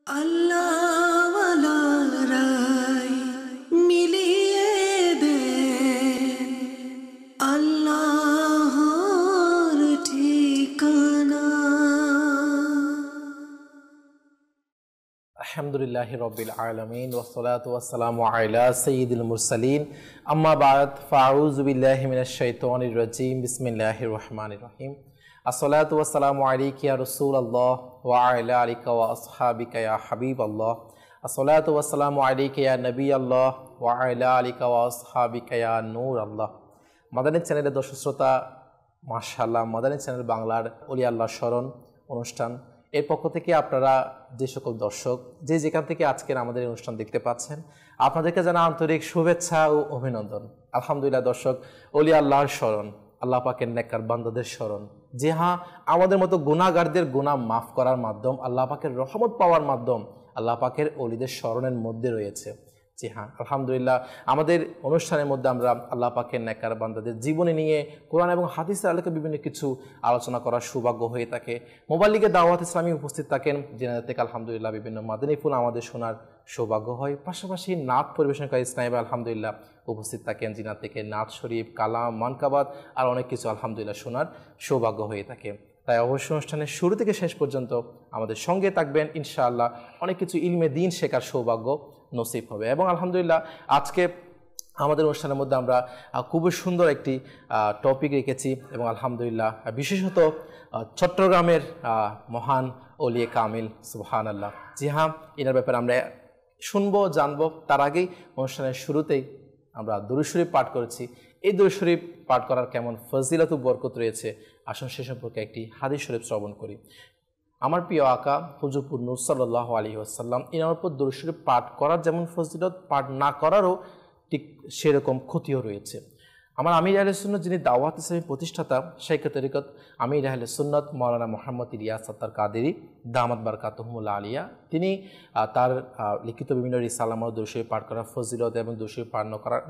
আল্লাহওয়ালারাই মিলিয়ে দে আল্লাহর ঠিকানা। আলহামদুলিল্লাহি রাব্বিল আলামিন ওয়াসসালাতু ওয়াসসালামু আলা সাইয়্যিদিল মুরসালিন আম্মা বা'দ ফাআউযু বিল্লাহি মিনাশ শাইতানির রাজীম বিসমিল্লাহির রহমানির রহিম। আসসালাতু ওয়াসসালামু আলাইকা ইয়া রাসূলুল্লাহ ওয়া আলা আলিকা ওয়া আসহাবিকা ইয়া হাবিবাল্লাহ। আসসালাতু ওয়াসসালামু আলাইকা ইয়া নবিয়াল্লাহ ওয়া আলা আলিকা ওয়া আসহাবিকা ইয়া নূরাল্লাহ। মাদানী চ্যানেলের দর্শক শ্রোতা, মাশাআল্লাহ মাদানী চ্যানেল বাংলার ওলি আল্লাহর স্মরণ অনুষ্ঠান এর পক্ষ থেকে আপনারা যে সকল দর্শক যে যেখান থেকে আজকের আমাদের এই অনুষ্ঠান দেখতে পাচ্ছেন, আপনাদেরকে জানা আন্তরিক শুভেচ্ছা ও অভিনন্দন। আলহামদুলিল্লাহ দর্শক, ওলি আল্লাহর স্মরণ, আল্লাহ পাকের নেককার বান্দাদের স্মরণ, যে হ্যাঁ আমাদের মতো গুনাহগারদের গুনাহ মাফ করার মাধ্যম, আল্লাহ পাকের রহমত পাওয়ার মাধ্যম আল্লাহ পাকের ওলিদের স্মরণের মধ্যে রয়েছে। জি হ্যাঁ, আলহামদুলিল্লাহ আমাদের অনুষ্ঠানের মধ্যে আমরা আল্লাহ পাকের নেককার বান্দাদের জীবনী নিয়ে কোরআন এবং হাদিসের আলোকে বিভিন্ন কিছু আলোচনা করার সৌভাগ্য হয়ে থাকে। মোবাইল লিগে দাওয়াত ইসলামী উপস্থিত থাকেন, যেনাদের থেকে আলহামদুলিল্লাহ বিভিন্ন মাদানী ফুল আমাদের শোনার সৌভাগ্য হয়। পাশাপাশি নাত পরিবেশনকারী ইসলামী আলহামদুলিল্লাহ উপস্থিত থাকেন, যেনার থেকে নাত শরীফ, কালাম, মানকাবাত আর অনেক কিছু আলহামদুলিল্লাহ শোনার সৌভাগ্য হয়ে থাকে। তাই অবশ্য অনুষ্ঠানের শুরু থেকে শেষ পর্যন্ত আমাদের সঙ্গে থাকবেন, ইনশাআল্লাহ অনেক কিছু ইলমে দ্বীন শেখার সৌভাগ্য নসিব হবে। এবং আলহামদুলিল্লাহ আজকে আমাদের অনুষ্ঠানের মধ্যে আমরা খুবই সুন্দর একটি টপিক রেখেছি এবং আলহামদুলিল্লাহ বিশেষত চট্টগ্রামের মহান ওলিয়ে কামিল সুবহানাল্লাহ। জি হ্যাঁ, এনার ব্যাপারে আমরা শুনবো, জানবো। তার আগেই অনুষ্ঠানের শুরুতেই আমরা দুরূদ শরীফ পাঠ করেছি। এই দুরূদ শরীফ পাঠ করার কেমন ফজিলত ও বরকত রয়েছে, আসুন সে সম্পর্কে একটি হাদিস শরীফ শ্রবণ করি। আমার প্রিয় আকা হুজুর নূর সাল্লাল্লাহু আলাইহি ওয়াসাল্লাম এনার উপর দুরূদ শরীফ পাঠ করার যেমন ফজিলত, পাঠ না করারও ঠিক সেরকম ক্ষতিও রয়েছে। আমার আমির আহলে সুন্নাত, যিনি দাওয়াত ইসলামী প্রতিষ্ঠাতা, শাইখে তরিকত আমির আহলে সুন্নাত মাওলানা মুহাম্মদ ইলিয়াস সাত্তার কাদেরী দামাত বারকাতুহুল আলিয়া, তিনি তার লিখিত বিভিন্ন রিসালামা দুরূদ শরীফ পাঠ করার ফজিলত এবং দুরূদ শরীফ পাঠ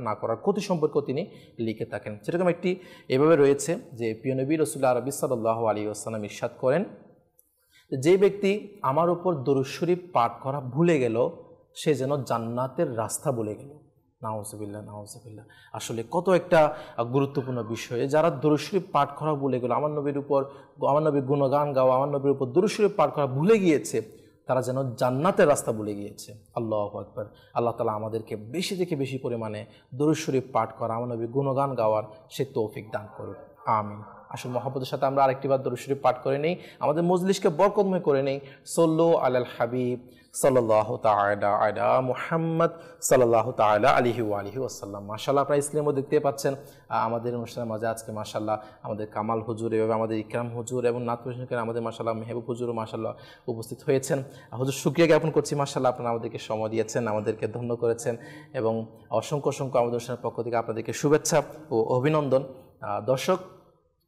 না করার ক্ষতি সম্পর্কেও তিনি লিখে থাকেন। সেরকম একটি এভাবে রয়েছে যে প্রিয় নবী রাসূলুল্লাহ আরবি সাল্লাল্লাহু আলাইহি ওয়াসাল্লাম ইরশাদ করেন, যে ব্যক্তি আমার উপর দরুদ শরীফ পাঠ করা ভুলে গেল, সে যেন জান্নাতের রাস্তা ভুলে গেল। নাউজুবিল্লাহ, নাউজুবিল্লাহ। আসলে কত একটা গুরুত্বপূর্ণ বিষয়, যারা দরুদ শরীফ পাঠ করা ভুলে গেল, আমার নবীর উপর, আমার নবীর গুণগান গাওয়া, আমার নবীর উপর দরুদ শরীফ পাঠ করা ভুলে গিয়েছে, তারা যেন জান্নাতের রাস্তা ভুলে গিয়েছে। আল্লাহু আকবার। আল্লাহ তাআলা আমাদেরকে বেশি থেকে বেশি পরিমাণে দরুদ শরীফ পাঠ করা, আমার নবীর গুণগান গাওয়ার সে তৌফিক দান করুন, আমিন। আসল মহব্বতের সাথে আমরা আরেকটিবার দরুদ শরীফ পাঠ করে নেই, আমাদের মজলিসকে বরকতময় করে নেই। সল্লু আলাল হাবিব সাল্লাল্লাহু তাআলা আলা মুহাম্মদ সাল্লাল্লাহু তাআলা আলাইহি ওয়া আলিহি ওয়াসাল্লাম। মাশাআল্লাহ, আপনারা স্ক্রিনের মধ্যে দেখতে পাচ্ছেন আমাদের অনুষ্ঠানের মাঝে আজকে মাশাআল্লাহ আমাদের কামাল হুজুর, এভাবে আমাদের ইকরাম হুজুর এবং নাত পরিবেশনকারী আমাদের মাশাআল্লাহ মেহবুব হুজুরও মাশাআল্লাহ উপস্থিত হয়েছেন। হুজুর শুকরিয়া জ্ঞাপন করছি, মাশাআল্লাহ আপনারা আমাদেরকে সময় দিয়েছেন, আমাদেরকে ধন্য করেছেন এবং অসংখ্য অসংখ্য আমাদের অনুষ্ঠানের পক্ষ থেকে আপনাদেরকে শুভেচ্ছা ও অভিনন্দন। দর্শক,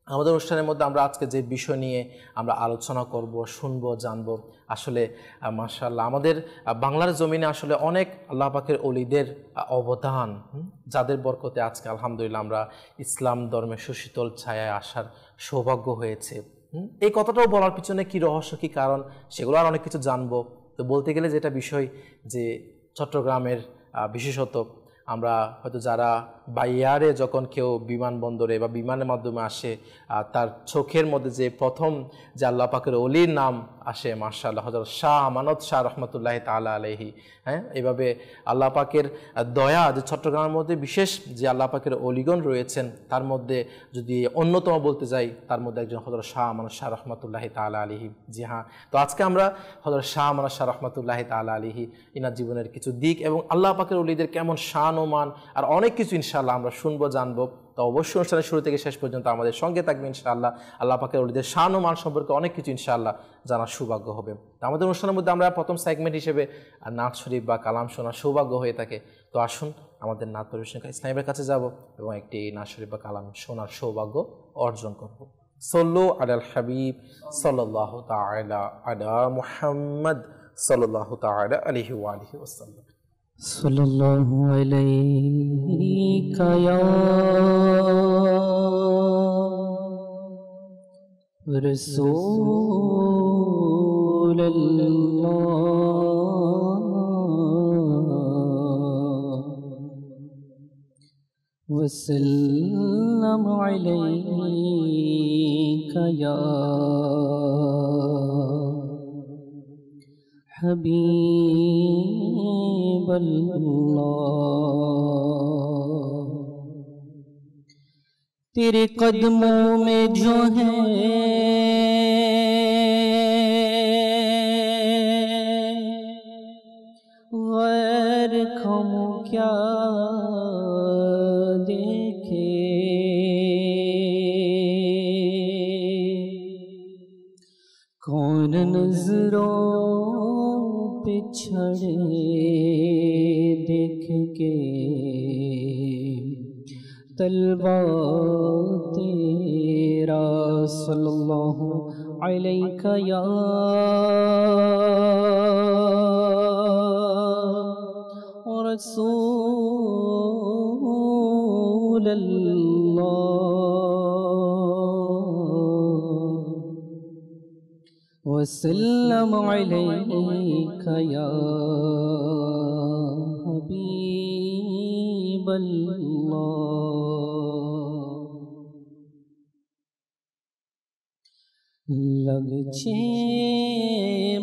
আমাদের অনুষ্ঠানের মধ্যে আমরা আজকে যে বিষয় নিয়ে আমরা আলোচনা করব, শুনবো, জানবো, আসলে মাশাআল্লাহ আমাদের বাংলার জমিনে আসলে অনেক আল্লাহ পাকের ওলিদের অবদান, যাদের বরকতে আজকে আলহামদুলিল্লাহ আমরা ইসলাম ধর্মের সুশীতল ছায়ায় আসার সৌভাগ্য হয়েছে। এই কথাটাও বলার পিছনে কি রহস্য, কি কারণ, সেগুলো আর অনেক কিছু জানবো। তো বলতে গেলে যেটা বিষয়, যে চট্টগ্রামের বিশেষত আমরা হয়তো যারা বাইয়ারে যখন কেউ বিমানবন্দরে বা বিমানের মাধ্যমে আসে, তার চোখের মধ্যে যে প্রথম যে আল্লাহ পাকের ওলির নাম আসে, মাশাআল্লাহ হযরত শাহ আমানত শাহ রহমতুল্লাহি তাআলা আলাইহি। হ্যাঁ, এইভাবে আল্লাহ পাকের দয়া, যে চট্টগ্রামের মধ্যে বিশেষ যে আল্লাহ পাকের অলিগণ রয়েছেন, তার মধ্যে যদি অন্যতম বলতে যাই, তার মধ্যে একজন হযরত শাহ আমানত শাহ রহমতুল্লাহি তাআলা আলাইহি। জি হ্যাঁ, তো আজকে আমরা হযরত শাহ আমানত শাহ রহমতুল্লাহি তাআলা আলাইহি ইনার জীবনের কিছু দিক এবং আল্লাহ পাকের ওলিদের কেমন শান ও মান আর অনেক কিছু ইনশাআল্লাহ আমরা শুনবো, জানবো। তো অবশ্যই অনুষ্ঠানের শুরু থেকে শেষ পর্যন্ত আমাদের সঙ্গে থাকবে ইনশাআল্লাহ। আল্লাহ পাকের ওলিদের শান ও মান সম্পর্কে অনেক কিছু ইনশাআল্লাহ জানার সৌভাগ্য হবে। আমাদের অনুষ্ঠানের মধ্যে আমরা প্রথম সেগমেন্ট হিসেবে নাত শরীফ বা কালাম শোনার সৌভাগ্য হয়ে থাকে। তো আসুন আমাদের নাত পরিবেশনকারী ইসলামের কাছে যাব এবং একটি নাত শরীফ বা কালাম শোনার সৌভাগ্য অর্জন করব। সল্লু আলাল হাবিব সাল্লাল্লাহু তাআলা আলা মুহাম্মদ সাল্লাল্লাহু তাআলা আলাইহি ওয়া আলিহি ওয়াসাল্লাম। সাল্লাল্লাহু আলাইকা ইয়া রাসূলুল্লাহ वसल्लम अलैका या हबीबल्लाह। तेरे कदमों में जो है गैर खम क्या देखे, कौन नजरों पे छड़े देख के तलवा तेरा सल्लल्लाहु अलैका या रसूल अल्लाह वसल्लम अलैका या हबीबल्लाह। लगछे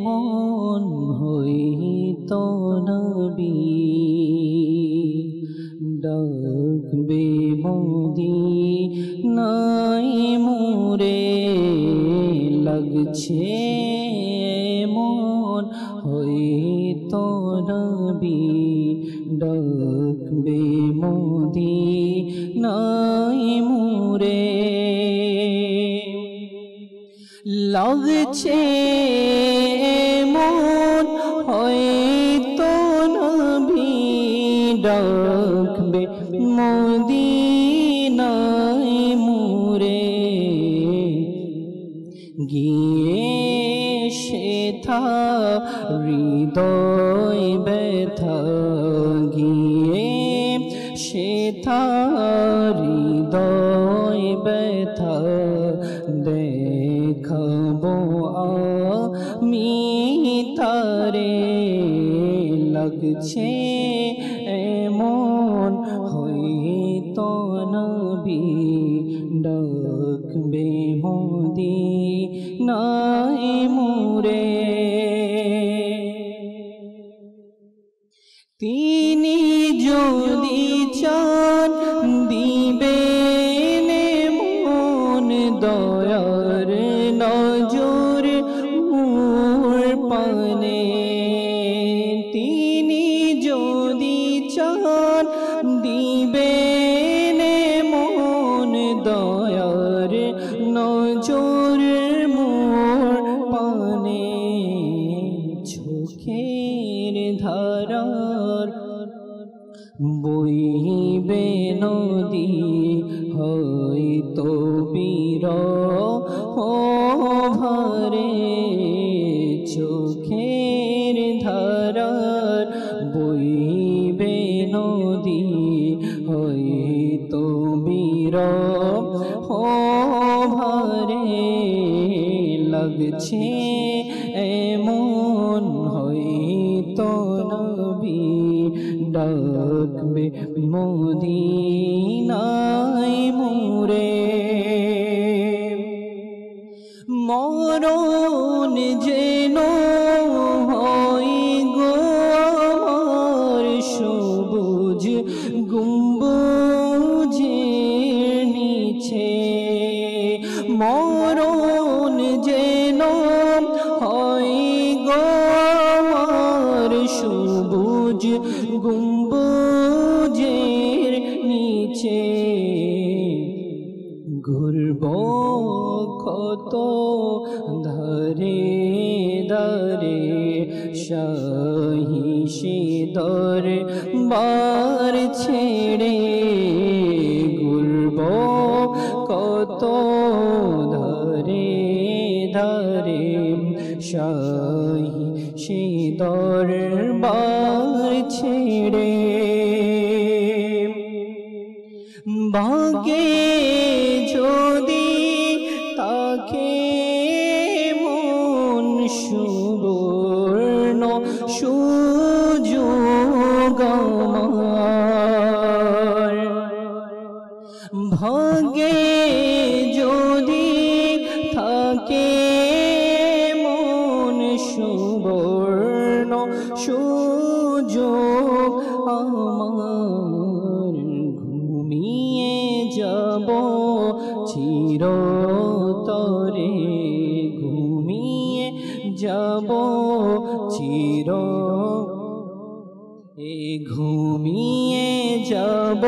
मन हई तो नबी डाकबे मदीनाय मोरे, लगछे मन हई तो नबी डाकबे मदीनाय मोरे। लगछे मन हयतो नबी डाकबे मदीनाय मोरे, গিয়ে সেথা হৃদয় ব্যথা, গিয়ে সেথা হৃদয় ব্যথা দেখাবো আমি তারে। লাগছে এমন হয়তো নবী ডাকবে মদিনায় মোরে। তিনি যদি চান দিবেন মন দয়ার নজর মোর পানে। তিনি যদি চান দিবেন মন দয়ার নজর মোর পানে। চোখের ধারার বইবে নদী হয়তো বিরহ ভরে, চোখের ধারার বইবে নদী হয়তো বিরহ ভরে। লাগছে এমন হয়তো নবী ডাকবে মদিনায় মোরে। মরণ যেন হয় গো আমার সবুজ গম্বুজের নিচে, মরণ যেন হয় গো আমার সবুজ গম্বুজের নিচে। ঘুরব কত ধারে ধারে শাহী সিদর বার ছেড়ে, ঘুরব কত ধারে ধারে শাহী সিদর বার ছেড়ে। ভাগে যদি তাকে মন সুবর্ণ সুযোগ আমার, সুযোগ আমার ঘুমিয়ে যাব চিরতরে, ঘুমিয়ে যাব চির ঘুমিয়ে যাব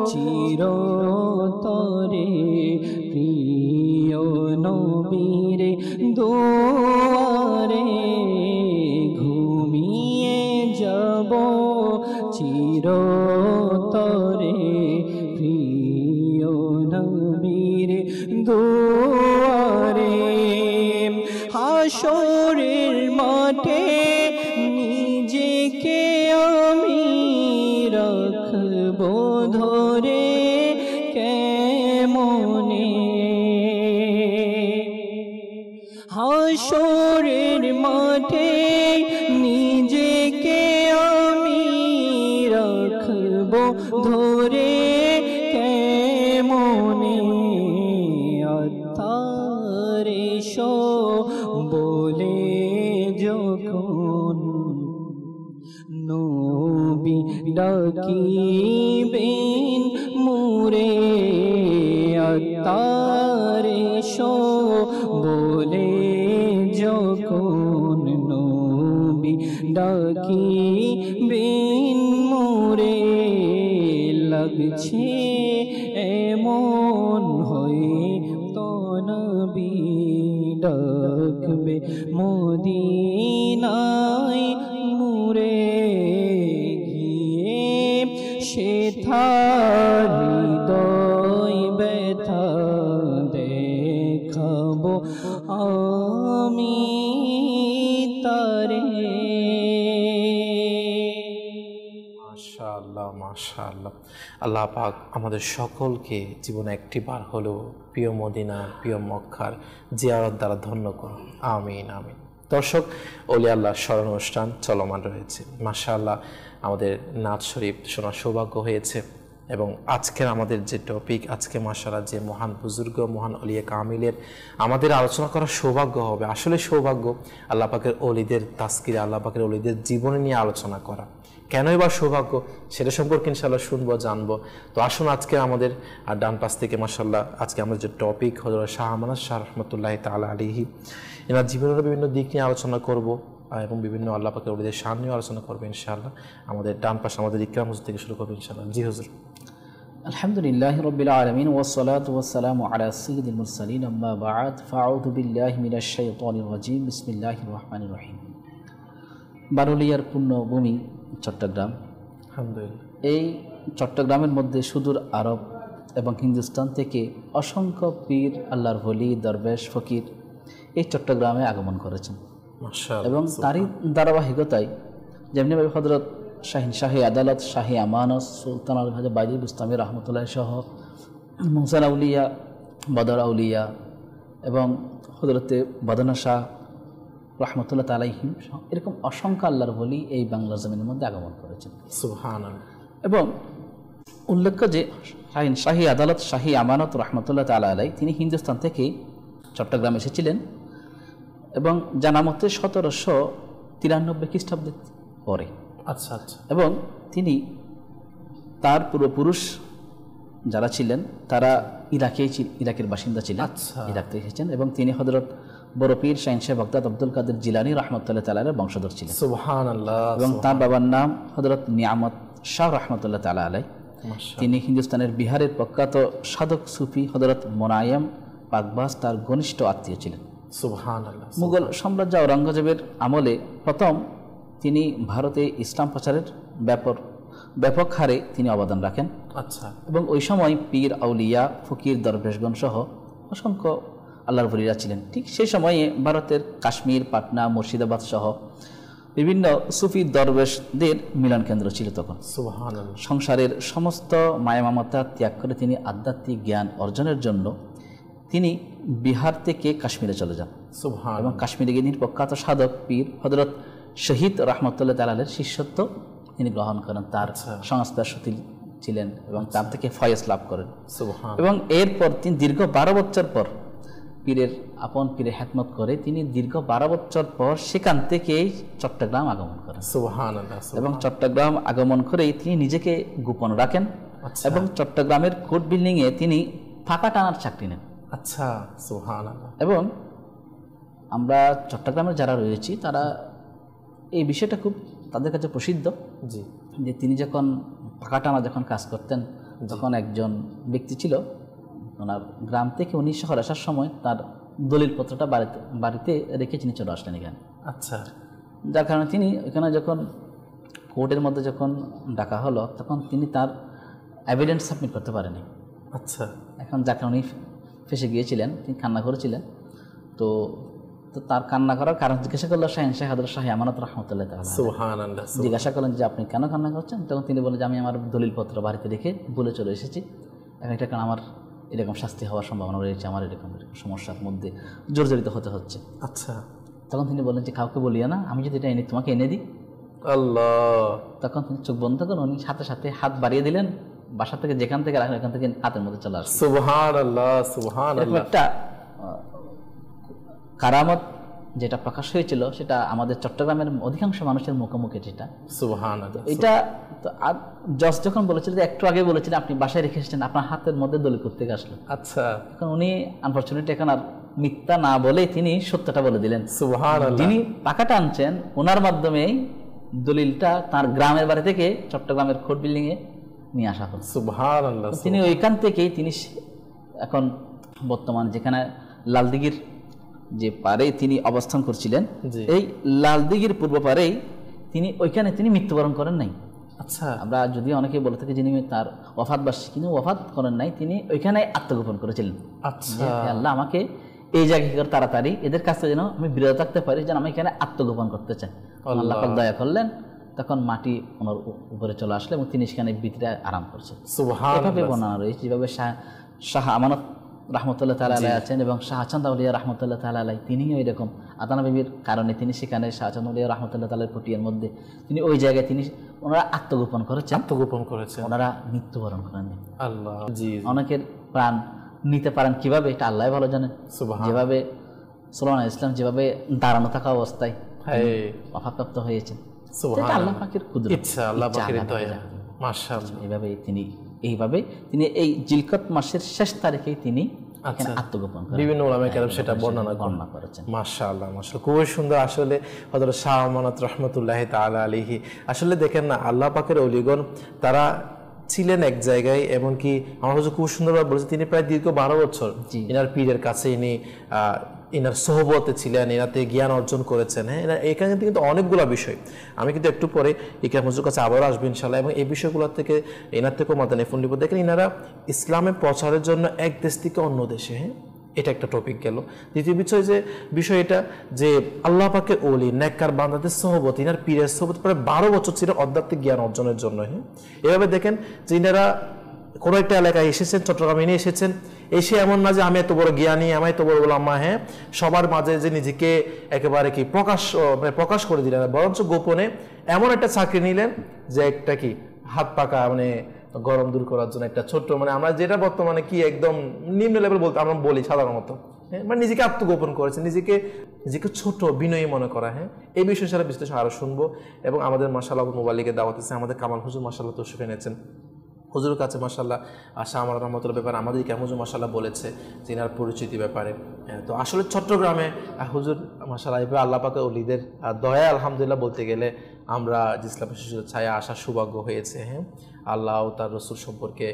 চিরতরে, প্রিয় নবীর দুয়ারে ঘুমিয়ে যাব চিরতরে, প্রিয় নবীর দুয়ারে। হাসরের মাঠে নিজেকে আমি রাখব ধরে কেমনে, হাসরের মাঠে নিজেকে আমি রাখব ধরে কেমনে, আত্মারে বলে যখন নবী ডাকিবেন মুরে, আত্মারে বলে যখন নবী ডাকিবেন মুরে, লাগছে এমন হয়ে তো নবী ডাকবে মদিনায় মুরে গিয়ে, সেথার হৃদয় ব্যথা দেখাবো আমি তারে। মাশাআল্লাহ মাশাআল্লাহ। আল্লাহ পাক আমাদের সকলকে জীবনে একটি বার হলেও প্রিয় মদিনা, প্রিয় মক্কার জিয়ারত দ্বারা ধন্য করুন, আমিন আমিন। দর্শক, ওলি আল্লাহর স্মরণ অনুষ্ঠান চলমান রয়েছে। মাশাআল্লাহ, আমাদের নাত শরীফ শোনার সৌভাগ্য হয়েছে এবং আজকের আমাদের যে টপিক, আজকে মাশাআল্লাহ যে মহান বুজুর্গ, মহান অলিয়ে কামিলের আমাদের আলোচনা করার সৌভাগ্য হবে। আসলে সৌভাগ্য আল্লাহ পাকের অলিদের তাজকিরা, আল্লাহ পাকের অলিদের জীবনে নিয়ে আলোচনা করা। কেনই বা সৌভাগ্য, সেটা সম্পর্কে ইনশাআল্লাহ শুনবো, জানবো। তো আসুন আজকে আমাদের ডান পাশ থেকে মাশাআল্লাহ আজকে আমাদের যে টপিক হযরত শাহ আমানত শাহ রহমতুল্লাহি তাআলা আলাইহি, এনার জীবনের বিভিন্ন দিক নিয়ে আলোচনা করব এবং বিভিন্ন আল্লাহ পাকের ওলিদের শান নিয়ে আলোচনা করবো ইনশাআল্লাহ। আমাদের ডান পাশে আমাদের ইকরাম হুজুর থেকে শুরু করবো ইনশাআল্লাহ। জি হুজুর। আলহামদুলিল্লাহি রাব্বিল আলামিন ওয়াসসালাতু ওয়াসসালামু আলা সাইয়্যিদিল মুরসালিন, আম্মা বা'দ, ফাআউযু বিল্লাহি মিনাশ শাইতানির রাজীম, বিসমিল্লাহির রহমানির রহিম। বারুলিয়ার পুণ্যভূমি চট্টগ্রাম। আলহামদুলিল্লাহ। এই চট্টগ্রামের মধ্যে সুদূর আরব এবং হিন্দুস্তান থেকে অসংখ্য পীর, আল্লাহর ওলি, দরবেশ, ফকির এই চট্টগ্রামে আগমন করেছেন এবং তারই ধারাবাহিকতায় যেমনিভাবে হযরত শাহিন শাহী আদালত, শাহী আমানত, সুলতান আল হাজা বাইজিদ বুস্তামি রহমতুল্লাহ সহ মুহসিন আউলিয়া, বদর আউলিয়া এবং হযরতে বদনা শাহ রহমতুল্লাহ আলাইহিম এরকম অসংখ্য আল্লাহর ওলি এই বাংলার জমিনের মধ্যে আগমন করেছেন। সুবহানাল্লাহ। এবং উল্লেখ্য যে শাহিন শাহী আদালত, শাহী আমানত রহমতুল্লাহ তাআলা আলাই তিনি হিন্দুস্তান থেকে চট্টগ্রাম এসেছিলেন এবং জানা মতে 1793 খ্রিস্টাব্দের পরে। আচ্ছা আচ্ছা। এবং তিনি তার পূর্বপুরুষ যারা ছিলেন তারা ইরাকের বাসিন্দা ছিলেন। আচ্ছা। ইরাক থেকে এসেছেন এবং তিনি হযরত বড় পীর শাহিন শাহ বাগদাদ আব্দুল কাদের জিলানী রহমতুল্লাহ তাআলার বংশধর ছিলেন। সুবহানাল্লাহ। এবং তার বাবার নাম হযরত নিয়ামত শাহ রহমতুল্লাহ তাআলা আলাই। তিনি হিন্দুস্তানের বিহারের প্রখ্যাত সাধক সুফি হযরত মোনায়েম পাকবাজ তার ঘনিষ্ঠ আত্মীয় ছিলেন। সুবহানাল্লাহ। মুঘল সাম্রাজ্য আওরঙ্গজেবের আমলে প্রথম তিনি ভারতে ইসলাম প্রচারের ব্যাপক হারে তিনি অবদান রাখেন। আচ্ছা। এবং ওই সময় পীর, আউলিয়া, ফকির, দরবেশগণ সহ অসংখ্য আল্লাহর ওলিরা ছিলেন। ঠিক সেই সময়ে ভারতের কাশ্মীর, পাটনা, মুর্শিদাবাদ সহ বিভিন্ন সুফি দরবেশদের মিলন কেন্দ্র ছিল তখন। সুবহানাল্লাহ। সংসারের সমস্ত মায়ামমতা ত্যাগ করে তিনি আধ্যাত্মিক জ্ঞান অর্জনের জন্য তিনি বিহার থেকে কাশ্মীরে চলে যান। সুবহানাল্লাহ। এবং কাশ্মীরে গিয়ে তিনি প্রখ্যাত সাধক পীর হযরত শহীদ রহমতুল্লাহ তাআলার শিষ্যত্ব তিনি গ্রহণ করেন, তার সংস্পর্শ ছিলেন এবং তার থেকে ফয়েজ লাভ করেন। সুবহানাল্লাহ। এবং এরপর তিনি দীর্ঘ 12 বছর পর আপন পীরের খেদমত করে তিনি দীর্ঘ 12 বছর পর সেখান থেকেই চট্টগ্রাম আগমন করেন। করেন। সুবহানাল্লাহ। এবং চট্টগ্রাম আগমন করেই তিনি নিজেকে গোপন রাখেন এবং চট্টগ্রামের কোর্ট বিল্ডিংয়ে তিনি ফাঁকা টানার চাকরি নেন। আচ্ছা, সুবহানাল্লাহ। এবং আমরা চট্টগ্রামের যারা রয়েছি তারা এই বিষয়টা খুব তাদের কাছে প্রসিদ্ধ জি, যে তিনি যখন ফাঁকা টানা যখন কাজ করতেন তখন একজন ব্যক্তি ছিল ওনার গ্রাম থেকে উনি শহরে আসার সময় তার দলিলপত্রটা বাড়িতে রেখে তিনি চলে আসলেন এখানে। আচ্ছা, যার কারণে তিনি এখানে যখন কোর্টের মধ্যে যখন ডাকা হলো তখন তিনি তার এভিডেন্স সাবমিট করতে পারেনি। আচ্ছা, এখন যার কারণে ফেসে গিয়েছিলেন, তিনি কান্না করেছিলেন। তো তার কান্না করার কারণ জিজ্ঞাসা করলো শাহিন শাহ হযরত শাহ আমানত রাহমাতুল্লাহ তাআলা। সুবহানাল্লাহ। জিজ্ঞাসা করলেন যে আপনি কেন কান্না করছেন? তখন তিনি বলেন যে আমি আমার দলিলপত্র বাড়িতে রেখে বলে চলে এসেছি, এখন এটা কারণ আমার এরকম শাস্তি হওয়ার সম্ভাবনা রয়েছে, আমার এরকম সমস্যার মধ্যে জর্জরিত হতে হচ্ছে। আচ্ছা, তখন তিনি বললেন যে কাউকে বলিও না, আমি যদি এটা এনে তোমাকে এনে দিই। আল্লাহ। তখন তিনি চোখ বন্ধ করেন, উনি সাথে সাথে হাত বাড়িয়ে দিলেন, বাসা থেকে যেখান থেকে রাখেন এখান থেকে হাতের মধ্যে চলে আসে। সুবহানাল্লাহ, এরকম সুবহানাল্লাহ। একটা কারামত যেটা প্রকাশ হয়েছিল সেটা আমাদের চট্টগ্রামের অধিকাংশ মানুষের মুখোমুখি। যেটা সুবহানাল্লাহ। এটা জজ যখন বলেছিল যে একটু আগে বলেছিলেন আপনি বাসায় রেখে এসেছেন, আপনার হাতের মধ্যে দলিল করতে আসলো। আচ্ছা, এখন উনি আনফরচুনেটলি এখন আর মিথ্যা না বলে তিনি সত্যটা বলে দিলেন। সুবহানাল্লাহ। যিনি টাকাটা আনছেন ওনার মাধ্যমেই দলিলটা তার গ্রামের বাড়ি থেকে চট্টগ্রামের কোর্ট বিল্ডিং এ নিয়ে আসা হল। সুবহানাল্লাহ। তিনি ওইখান থেকেই তিনি এখন বর্তমান যেখানে লালদিঘির যে পারে তিনি অবস্থান করছিলেন, এই লালদিঘির পূর্ব পারেই তিনি ওইখানে তিনি মৃত্যুবরণ করেন নাই। আচ্ছা, আমরা যদি অনেকে বলে থাকি যিনি তার ওয়াফাত বার্ষিকী, কিন্তু ওয়াফাত করেন নাই, তিনি ওইখানে আত্মগোপন করেছিলেন। আচ্ছা, আল্লাহ আমাকে এই জায়গায় কি করে তাড়াতাড়ি এদের কাছে যেন আমি বিরত থাকতে পারি, যেন আমি এখানে আত্মগোপন করতে চাই। আল্লাহ পাক দয়া করলেন, তখন মাটি ওনার উপরে চলে আসলে এবং তিনি সেখানে ভিতরে আরাম করছেন। এভাবে বর্ণনা রয়েছে যেভাবে শাহ আমানত রাহমাতুল্লাহ তাআলা আলাইহি আছেন এবং শাহচাঁদ আউলিয়া রাহমাতুল্লাহ তাআলা আলাইহি তিনিও এরকম আদানা বিবির কারণে তিনি সেখানে শাহচাঁদ আউলিয়া রাহমাতুল্লাহ তাআলার পটিয়ার মধ্যে তিনি ওই জায়গায় তিনি ওনারা আত্মগোপন করেছেন, ওনারা মৃত্যুবরণ করেন। আল্লাহ। জি, অনেকের প্রাণ নিতে পারেন কিভাবে এটা আল্লাহ ভালো জানেন। যেভাবে সুলাইমান আলাইহিস সালাম যেভাবে দাঁড়ানো থাকা অবস্থায় ওয়াফাতপ্রাপ্ত হয়েছেন, এটা আল্লাহ পাকের কুদরত, ইচ্ছা, আল্লাহ পাকের দয়া। মাশাআল্লাহ। এইভাবে তিনি এই জিলকত মাসের শেষ তারিখেই তিনি আত্মগোপন করেন। বিভিন্ন উলামায়ে কেরাম সেটা বর্ণনা করেছেন। মাশাআল্লাহ, মাশাআল্লাহ, খুবই সুন্দর। আসলে হযরত শাহ আমানত রাহমাতুল্লাহ তাআলা আলাইহি, আসলে দেখেন না আল্লাহ পাকের ওলিগণ তারা ছিলেন এক জায়গায়, এমনকি আমার কাছে খুব সুন্দরভাবে বলেছে তিনি প্রায় দীর্ঘ 12 বছর ইনার পীরের কাছে ইনি ইনার সোহবতে ছিলেন, এনাতে জ্ঞান অর্জন করেছেন। হ্যাঁ, এখানে কিন্তু অনেকগুলো বিষয়, আমি কিন্তু একটু পরে ইকরাম হুজুর কাছে আবারও আসবো ইনশাআল্লাহ, এবং এই বিষয়গুলো থেকে এনার থেকেও মাদানী ফুল নিব। দেখেন ইনারা ইসলামে প্রচারের জন্য এক দেশ থেকে অন্য দেশে, হ্যাঁ, এটা একটা টপিক গেল। দ্বিতীয় বিষয় এটা যে আল্লাহ পাকের ওলি নেককার বান্দাদের সোহবত, ইনার পীরের সোহবত প্রায় 12 বছর ছিল আধ্যাত্মিক জ্ঞান অর্জনের জন্য। হ্যাঁ, এভাবে দেখেন যে ইনারা কোনো একটা এলাকায় এসেছেন, চট্টগ্রামে নিয়ে এসেছেন, এসে এমন না যে আমি এত বড় জ্ঞানী, আমি এত বড় ওলামা, হ্যাঁ, সবার মাঝে যে নিজেকে একেবারে কি প্রকাশ করে দিলেন, বরঞ্চ গোপনে এমন একটা চাকরি নিলেন যে একটা কি হাত পাকা গরম দূর করার জন্য একটা ছোট্ট আমরা যেটা বর্তমানে কি একদম নিম্ন লেভেল বলতে আমরা বলি সাধারণত, হ্যাঁ, নিজেকে আত্মগোপন করেছে, নিজেকে ছোট বিনয়ী মনে করা। হ্যাঁ, এই বিষয়ে সারা বিশ্লেষণ আরো শুনবো। এবং আমাদের মাশাআল্লাহ মোবাইলিকে দাওয়াত আছে আমাদের কামাল হুজুর মাশাআল্লাহ তশরিফ এনেছেন। হুজুরের কাছে মাশাআল্লাহ শাহ আমানত রহমতুল্লাহ ব্যাপারে আমাদের ইকরাম হুজুর মাশাআল্লাহ বলেছে তিনার পরিচিতি ব্যাপারে। তো আসলে চট্টগ্রামে হুজুর মাশাআল্লাহ এবার আল্লাহ পাকের ওলিদের দয়া আলহামদুলিল্লাহ বলতে গেলে আমরা ইসলামের শিশুদের ছায়া আসার সৌভাগ্য হয়েছে। হ্যাঁ, আল্লাহ ও তার রসুল সম্পর্কে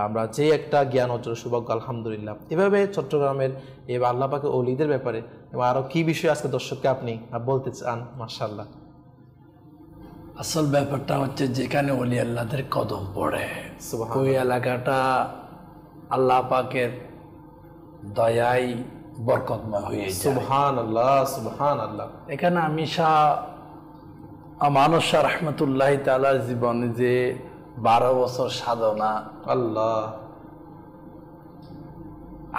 আমরা যে একটা জ্ঞান অর্জনের সৌভাগ্য আলহামদুলিল্লাহ। এভাবে চট্টগ্রামের এবার আল্লাহ পাকের ওলিদের ব্যাপারে এবং আরও কী বিষয় আজকে দর্শককে আপনি বলতে চান? মাশাআল্লাহ। আসল ব্যাপারটা হচ্ছে যেখানে ওলি আল্লাহদের কদম পড়ে ওই এলাকাটা আল্লাহ পাকের দয়াই বরকতময় হয়ে যায়। সুবহানাল্লাহ, সুবহানাল্লাহ। এখানে আমি শাহ আমানত শাহ রাহমাতুল্লাহ তাআলার জীবনে যে 12 বছর সাধনা, আল্লাহ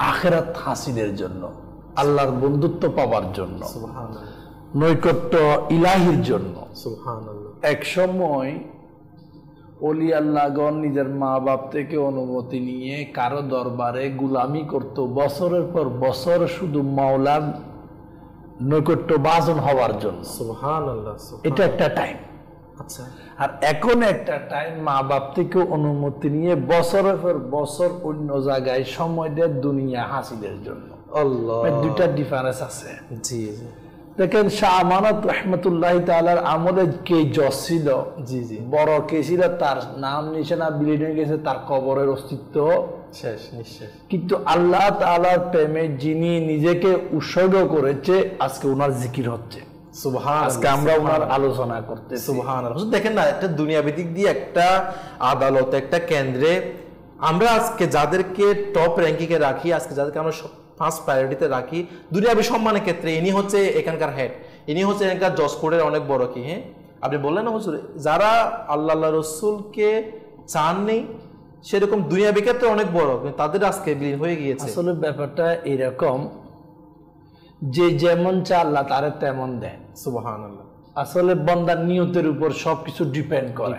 আখিরাত হাসিলের জন্য, আল্লাহর বন্ধুত্ব পাওয়ার জন্য, সুবহানাল্লাহ, নৈকট্য ইলাহির জন্য। সুবহানাল্লাহ। এক সময় ওলি আল্লাহগণ নিজের মা বাপ থেকে অনুমতি নিয়ে কারো দরবারে গুলামি করত বছরের পর বছর, শুধু মাওলার নৈকট্য বাজন হওয়ার জন্য। সুবহানাল্লাহ। এটা একটা টাইম। আচ্ছা, আর এখন একটা টাইম মা বাপ থেকে অনুমতি নিয়ে বছরের পর বছর অন্য জায়গায় সময় দেয় দুনিয়া হাসিলের জন্য। আল্লাহ, দুইটা ডিফারেন্স আছে। জি জি দেখেন শাহ আমানত রহমতুল্লাহ তাআলার আমলে কে জজ ছিল, জি জি, বড় কে ছিল, তার নাম নিশানা বিলীন হয়ে গেছে, তার কবরের অস্তিত্ব শেষ নিঃশেষ। কিন্তু আল্লাহ তাআলার প্রেমে যিনি নিজেকে উৎসর্গ করেছে, আজকে ওনার জিকির হচ্ছে, সুবহানাল্লাহ, আজকে আমরা ওনার আলোচনা করতে। সুবহানাল্লাহ। দেখেন না, একটা দুনিয়াভিত্তিক দিয়ে একটা আদালত, একটা কেন্দ্রে আমরা আজকে যাদেরকে টপ র্যাঙ্কিং এ রাখি, আজকে যাদেরকে আমরা ফার্স্ট প্রায়োরিটিতে রাখি দুনিয়াবি সম্মানের ক্ষেত্রে, ইনি হচ্ছে এখানকার হেড, ইনি হচ্ছে এখানকার জজ কোর্টের অনেক বড় কি। হ্যাঁ, আপনি বললেন না হুজুর, যারা আল্লাহ রসুলকে চাননি সেরকম দুনিয়াবি ক্ষেত্রে অনেক বড়, কিন্তু তাদের আজকে বিলীন হয়ে গিয়েছে। আসলে ব্যাপারটা এরকম, যে যেমন চা আল্লাহ তারে তেমন দেন। সুবহানাল্লাহ। আসলে বান্দার নিয়তের উপর সবকিছু ডিপেন্ড করে।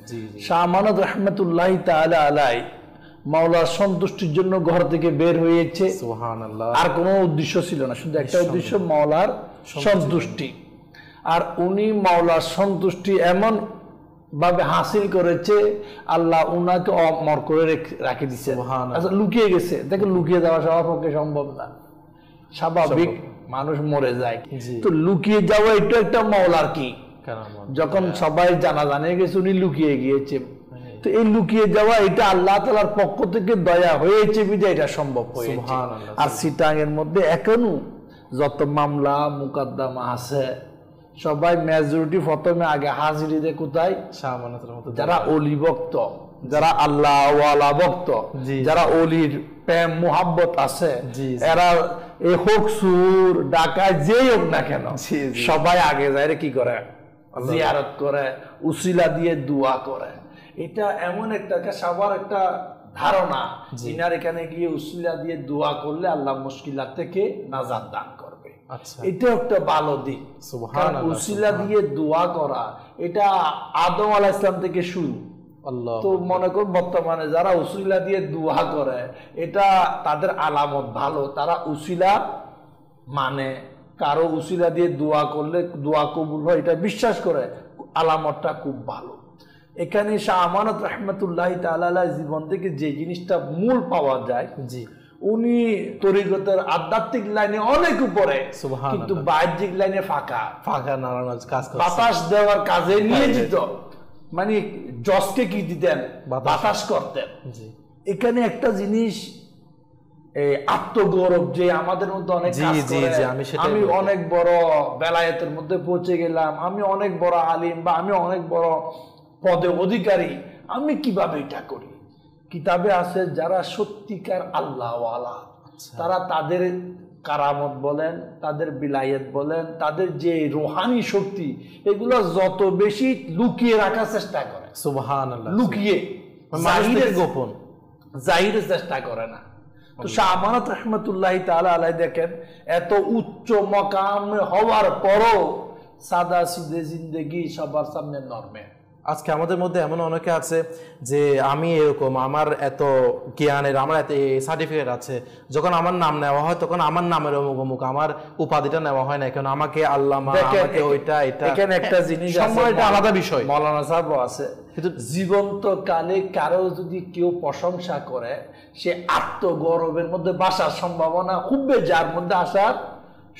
জি জি। শাহ আমানত রহমতুল্লাহ তাআলা আলাই মাওলার সন্তুষ্টির জন্য ঘর থেকে বের হয়েছে, সুবহানাল্লাহ, আর কোনো উদ্দেশ্য ছিল না, শুধু একটা উদ্দেশ্য, মাওলার সন্তুষ্টি। আর উনি মাওলার সন্তুষ্টি এমন ভাবে হাসিল করেছে, আল্লাহ উনাকে অমর করে রাখে দিচ্ছে। আচ্ছা, লুকিয়ে গেছে, দেখো লুকিয়ে যাওয়া সবার পক্ষে সম্ভব না, স্বাভাবিক মানুষ মরে যায়, তো লুকিয়ে যাওয়া এটা একটা মাওলার কি। যখন সবাই জানা জানিয়ে গেছে উনি লুকিয়ে গিয়েছে, তো এই লুকিয়ে যাওয়া এটা আল্লাহ তাআলার পক্ষ থেকে দয়া হয়েছে বিধায় এটা সম্ভব হয়েছে। আর চিটাঙের মধ্যে এখনো যত মামলা মুকদ্দমা আছে, সবাই মেজরিটি প্রথমে আগে হাজিরি দেয় কোথায়? যারা অলি ভক্ত, যারা আল্লাহ ওয়ালা ভক্ত, যারা অলির প্রেম মুহাব্বত আছে, এরা এই হোক সুর ডাকায় যেই হোক না কেন, সবাই আগে যায় কি করে? জিয়ারত করে, উসিলা দিয়ে দোয়া করে। এটা এমন একটা সবার একটা ধারণা, ইনার এখানে গিয়ে উসিলা দিয়ে দোয়া করলে আল্লাহ মুশকিলাত থেকে নাজাত দান করবে। এটা একটা ভালো দিক। উসিলা দিয়ে দোয়া করা এটা আদম আলাইহিস সালাম থেকে শুরু। তো মনে কর বর্তমানে যারা উসিলা দিয়ে দোয়া করে, এটা তাদের আলামত ভালো, তারা উসিলা মানে কারো উসিলা দিয়ে দোয়া করলে দোয়া কবুল হয়, এটা বিশ্বাস করে, আলামতটা খুব ভালো। এখানে শাহ আমানত রহমতুল্লাহ তাআলা জীবন থেকে যে জিনিসটা মূল পাওয়া যায়, জি, উনি তরিকতের আধ্যাত্মিক লাইনে অনেক উপরে, কিন্তু বাহ্যিক লাইনে ফাঁকা নাড়ানোর কাজ, বাতাস দেওয়ার কাজে নিয়োজিত। মানে জজকে কি দিতেন? বাতাস করতেন। এখানে একটা জিনিস আত্মগৌরব, যে আমাদের মধ্যে অনেক আমি অনেক বড় বেলায়েতের মধ্যে পৌঁছে গেলাম, আমি অনেক বড় আলিম, বা আমি অনেক বড় পদে অধিকারী, আমি কিভাবে এটা করি? কিতাবে আছে যারা সত্যিকার আল্লাহ ওয়ালা, তারা তাদের কারামত বলেন, তাদের বিলায়েত বলেন, তাদের যে রুহানি শক্তি, এগুলো যত বেশি লুকিয়ে রাখার চেষ্টা করে। সুবহানাল্লাহ। লুকিয়ে, জাহিরের গোপন, জাহিরের চেষ্টা করে না। তো শাহ আমানত রহমতুল্লাহ তাআলা আলাই দেখেন, এত উচ্চ মকাম হওয়ার পরও সাদা সিধে জিন্দেগি, সবার সামনে নরমে। আজকে আমাদের মধ্যে এমন অনেকে আছে যে আমি এরকম, আমার এত জ্ঞানের, আমার এত সার্টিফিকেট আছে, যখন আমার নাম নেওয়া হয় তখন আমার নামের অমুক অমুক, আমার উপাধিটা নেওয়া হয় না, কেন আমাকে আল্লামা, আমাকে ওইটা এটা। এখানে একটা জিনিস সময়টা আলাদা বিষয়, মৌলানা সাহেব আছে, কিন্তু জীবন্ত কালে কারো যদি কেউ প্রশংসা করে, সে আত্মগৌরবের মধ্যে বাসার সম্ভাবনা খুবই, যার মধ্যে আসার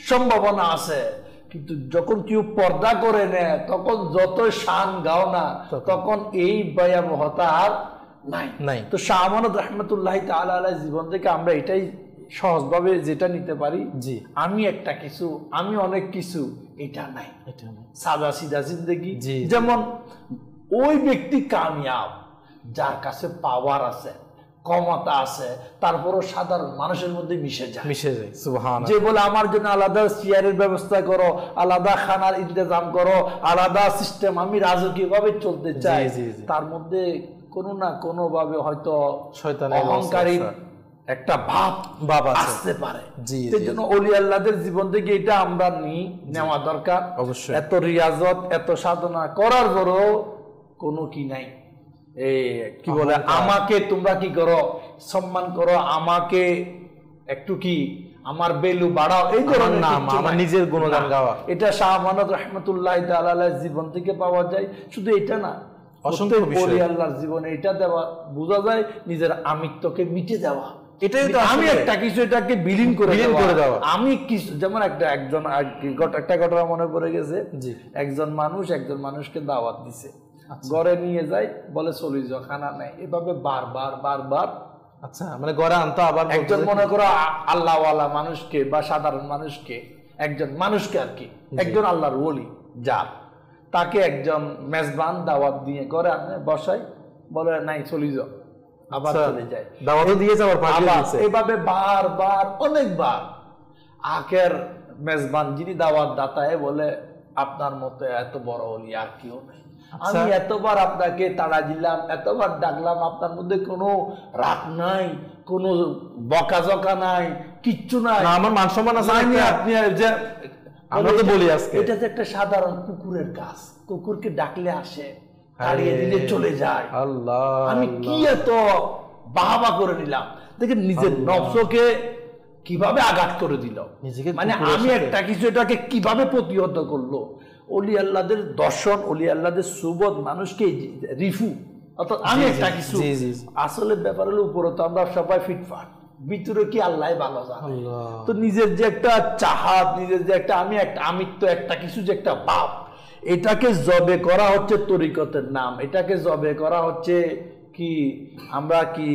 সম্ভাবনা আছে। কিন্তু যখন কেউ পর্দা করে নেয়, তখন যত শান গাও না, তখন এই ভয়াবহতা আর নাই। তো শাহ আমানত রহমতুল্লাহ তাআলা আলাইহির জীবন থেকে আমরা এটাই সহজভাবে যেটা নিতে পারি, জি, আমি একটা কিছু, আমি অনেক কিছু, এটা নাই, সাদা সিধা জিন্দেগি। যেমন ওই ব্যক্তি কামিয়াব যার কাছে পাওয়ার আছে, ক্ষমতা আছে, তারপরও সাধারণ মানুষের মধ্যে মিশে যায়। সুবহানাল্লাহ। যে বলে আমার জন্য আলাদা চেয়ারের ব্যবস্থা করো, আলাদা খানার ইন্তজাম করো, আলাদা সিস্টেম, আমি রাজকীয় ভাবে চলতে চাই, তার মধ্যে কোনো না কোনো ভাবে হয়তো শয়তানের অহংকারী একটা ভাব আসতে পারে। সেই জন্য ওলি আল্লাহদের জীবন থেকে এটা আমরা নেওয়া দরকার। অবশ্যই। এত রিয়াজত, এত সাধনা করার পরও কোনো কি নাই, কি বলে, আমাকে তোমরা কি করো, সম্মান করো, আমাকে একটু কি, আমার বেলু বাড়াও, এই ধরনের নাম, কিচ্ছু আমার নাই। নিজের গুণগান না, গাওয়া। এটা শাহ আমানত রহমতুল্লাহ তাআলা আলাইহির জীবন থেকে পাওয়া যায়। শুধু এটা না, অসংখ্য প্রত্যেক বিষয়। ওলি আল্লাহর জীবনে এটা দেওয়া বোঝা যায়, নিজের আমিত্বকে মিটে দেওয়া। এটাই তো আমি আসলে- একটা কিছু এটাকে বিলীন করে করে দেওয়া। আমি কিছু, যেমন একটা ঘটনা মনে পড়ে গেছে। জি। একজন মানুষকে দাওয়াত দিছে, ঘরে নিয়ে যায়, বলে চলে যাও, খানা নাই, এভাবে বারবার। আচ্ছা, মানে ঘরে আনতো, আবার একজন মনে করো আল্লাহওয়ালা মানুষকে বা সাধারণ মানুষকে, একজন মানুষকে আর কি, একজন আল্লাহর ওলি যার, তাকে একজন মেজবান দাওয়াত দিয়ে ঘরে আনে, বসাই, বলে নাই চলে যাও, আবার চলে যায়। দাওয়াতও দিয়েছে, আবার পাঠিয়ে আবার দিয়েছে। এভাবে বারবার অনেকবার। আখের মেজবান যিনি দাওয়াত দাতায় বলে, আপনার মতো এত বড় ওলি আর কেউ নাই। আমি এতবার আপনাকে তাড়া দিলাম, এতবার ডাকলাম, আপনার মধ্যে কোনো রাগ নাই, কোনো বকাঝকা নাই, কিচ্ছু নাই। না, আমার মান সম্মান আছে মানে একটা। আপনি যে আমরা তো বলি আজকে। এটা তো একটা সাধারণ কুকুরের কাজ, কুকুরকে ডাকলে আসে, তাড়িয়ে দিলে চলে যায়। আল্লাহ, আমি কি এত বাহাবা করে নিলাম, দেখেন নিজের নফসকে কিভাবে আঘাত করে দিল, নিজেকে মানে কুকুরের আমি সাথে। একটা কিছু এটাকে কিভাবে প্রতিহত করলো। অলি আল্লাহদের দর্শন, অলি আল্লাহদের সুবত মানুষকে রিফু, অর্থাৎ আমি একটা কিছু, জি, জি। আসলে ব্যাপার হলো উপরে তো আমরা সবাই ফিটফাট, ভিতরে কি আল্লাহ ভালো জানে। আল্লাহ। তো নিজের যে একটা চাহাত, নিজের যে একটা আমিত্ব, একটা কিছু যে একটা ভাব, এটাকে জবে করা হচ্ছে তরিকতের নাম, এটাকে জবে করা হচ্ছে কি, আমরা কি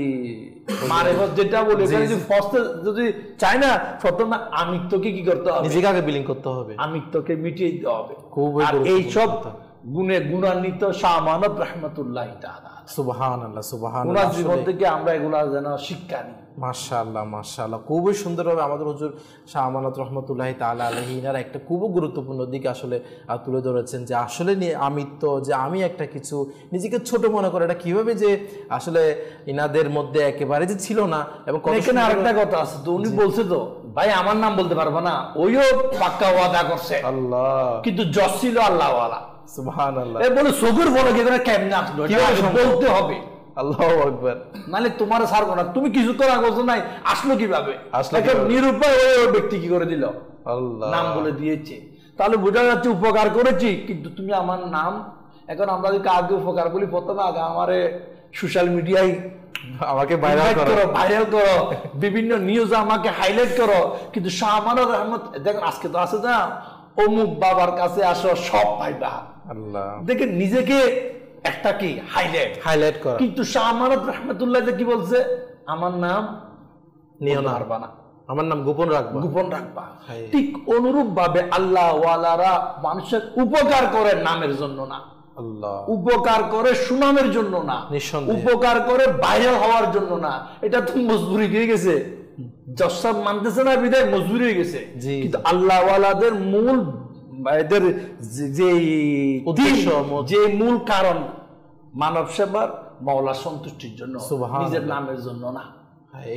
মারেফত যেটা বলি, এখানে যদি ফার্স্টে যদি চাই না, প্রথমে আমিত্বকে কি করতে হবে, নিজেকে আগে বিলীন করতে হবে, আমিত্বকে মিটিয়ে দিতে হবে। খুবই আর গুরুত্বপূর্ণ এইসব কথা। গুণে গুণান্বিত শাহ আমানত রহমতুল্লাহ তাআলা, সুবহানাল্লাহ, সুবহানাল্লাহ। ওনার জীবন থেকে আমরা এগুলা যেন শিক্ষা নিই। মাশাআল্লাহ, মাশাআল্লাহ, খুবই সুন্দরভাবে আমাদের হুজুর শাহ আমানত রহমতুল্লাহ তাআলা আলাইহি ইনারা একটা খুব গুরুত্বপূর্ণ দিক আসলে তুলে ধরেছেন, যে আসলে আমিত্ব, যে আমি একটা কিছু নিজেকে ছোট মনে করে, এটা কিভাবে যে আসলে ইনাদের মধ্যে একেবারে যে ছিল না। এবং এখানে আরেকটা কথা আছে তো, উনি বলছে তো, ভাই আমার নাম বলতে পারবো না, ওইও পাক্কা ওয়াদা করছে, আল্লাহ, কিন্তু যশ ছিল আল্লাহওয়ালা। সুবহানাল্লাহ, এ বলে চোখের ফলে কেমনে আসলো, কিভাবে এটা সম্ভব? বলতে হবে, আল্লাহু আকবার। মানে তোমার ছাড়বো না, তুমি কিছু করা করছো নাই, আসলো কিভাবে, আসলো একটা কিভাবে? নিরুপায় ওই ব্যক্তি কি করে দিল, আল্লাহ, নাম বলে দিয়েছে। তাহলে বোঝা যাচ্ছে উপকার করেছি, কিন্তু তুমি আমার নাম, এখন আমরা যদি আগে উপকার বলি, প্রথমে আগে আমারে সোশ্যাল মিডিয়ায় আমাকে ভাইরাল ভাইরাল করো, বিভিন্ন নিউজ আমাকে হাইলাইট করো, কিন্তু শাহ আমানত রহমত, দেখেন আজকে তো আছে না, অমুক বাবার কাছে আসো সব পাইবা, আল্লাহ, দেখেন নিজেকে একটা কি হাইলাইট করা, কিন্তু শাহ আমানত রহমতুল্লাহ কি বলছে, আমার নাম নিও না, পারবা না, আমার নাম গোপন রাখবা, গোপন রাখবা। ঠিক অনুরূপ ভাবে আল্লাহ ওয়ালারা মানুষের উপকার করে নামের জন্য না, আল্লাহ, উপকার করে সুনামের জন্য না, নিঃসন্দেহে। উপকার করে ভাইরাল হওয়ার জন্য না, এটা তো মজবুরি হয়ে গেছে, জসাব মানতেছে না বিদায় মজবুরি হয়ে গেছে। জি। কিন্তু আল্লাহ ওয়ালাদের মূল এদের যে উদ্দেশ্য, যে মূল কারণ মানব সেবার, মাওলার সন্তুষ্টির জন্য, সুবহানাল্লাহ। নিজের নামের জন্য না।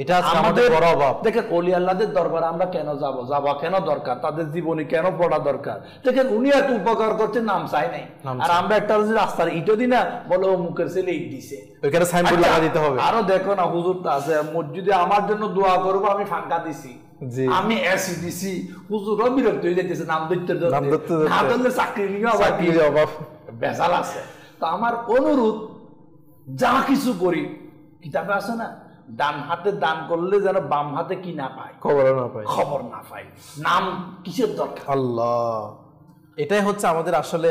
এটা আজকে আমাদের বড় অভাব। দেখেন ওলি আল্লাহদের দরবারে আমরা কেন যাওয়া কেন দরকার, তাদের জীবনী কেন পড়া দরকার। দেখেন উনি এত উপকার করছে, নাম চাই নাই, আর আমরা একটা রাস্তার ইটো দিই না, বলে ও মুখের ছেলে ইট দিছে, ওইখানে সাইনবোর্ড লাগা দিতে হবে। আরো দেখো না হুজুর তো আছে, মসজিদে আমার জন্য দোয়া করবো, আমি ফাঁকা দিছি, জি। আমি এসি দিছি, হুজুরও বিরক্ত হয়ে যাইতেছে নাম ধরতে নাম ধরতে ধরতে। না ধরলে চাকরি নিয়ে আবার কি চাকরির অভাব। বেজাল আছে। তো আমার অনুরোধ, যা কিছু করি, কিতাবে আছে না, ডান হাতে দান করলে যেন বাম হাতে কি না পায়, খবর না পাই, খবর না পায়। নাম কিসের দরকার? আল্লাহ, এটাই হচ্ছে আমাদের আসলে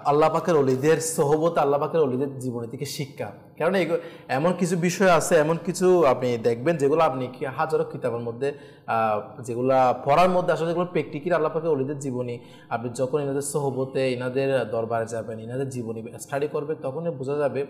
আল্লাহ পাকের অলিদের সোহবত, আল্লাহ পাকের অলিদের জীবনী থেকে শিক্ষা। কারণ এমন কিছু বিষয় আছে, এমন কিছু আপনি দেখবেন যেগুলো আপনি হাজারো কিতাবের মধ্যে, যেগুলা পড়ার মধ্যে আসলে যেগুলো প্র্যাকটিক্যালি আল্লাহ পাকের অলিদের জীবনী, আপনি যখন এনাদের সোহবতে, এনাদের দরবারে যাবেন, এনাদের জীবনী স্টাডি করবেন, তখনই বোঝা যাবে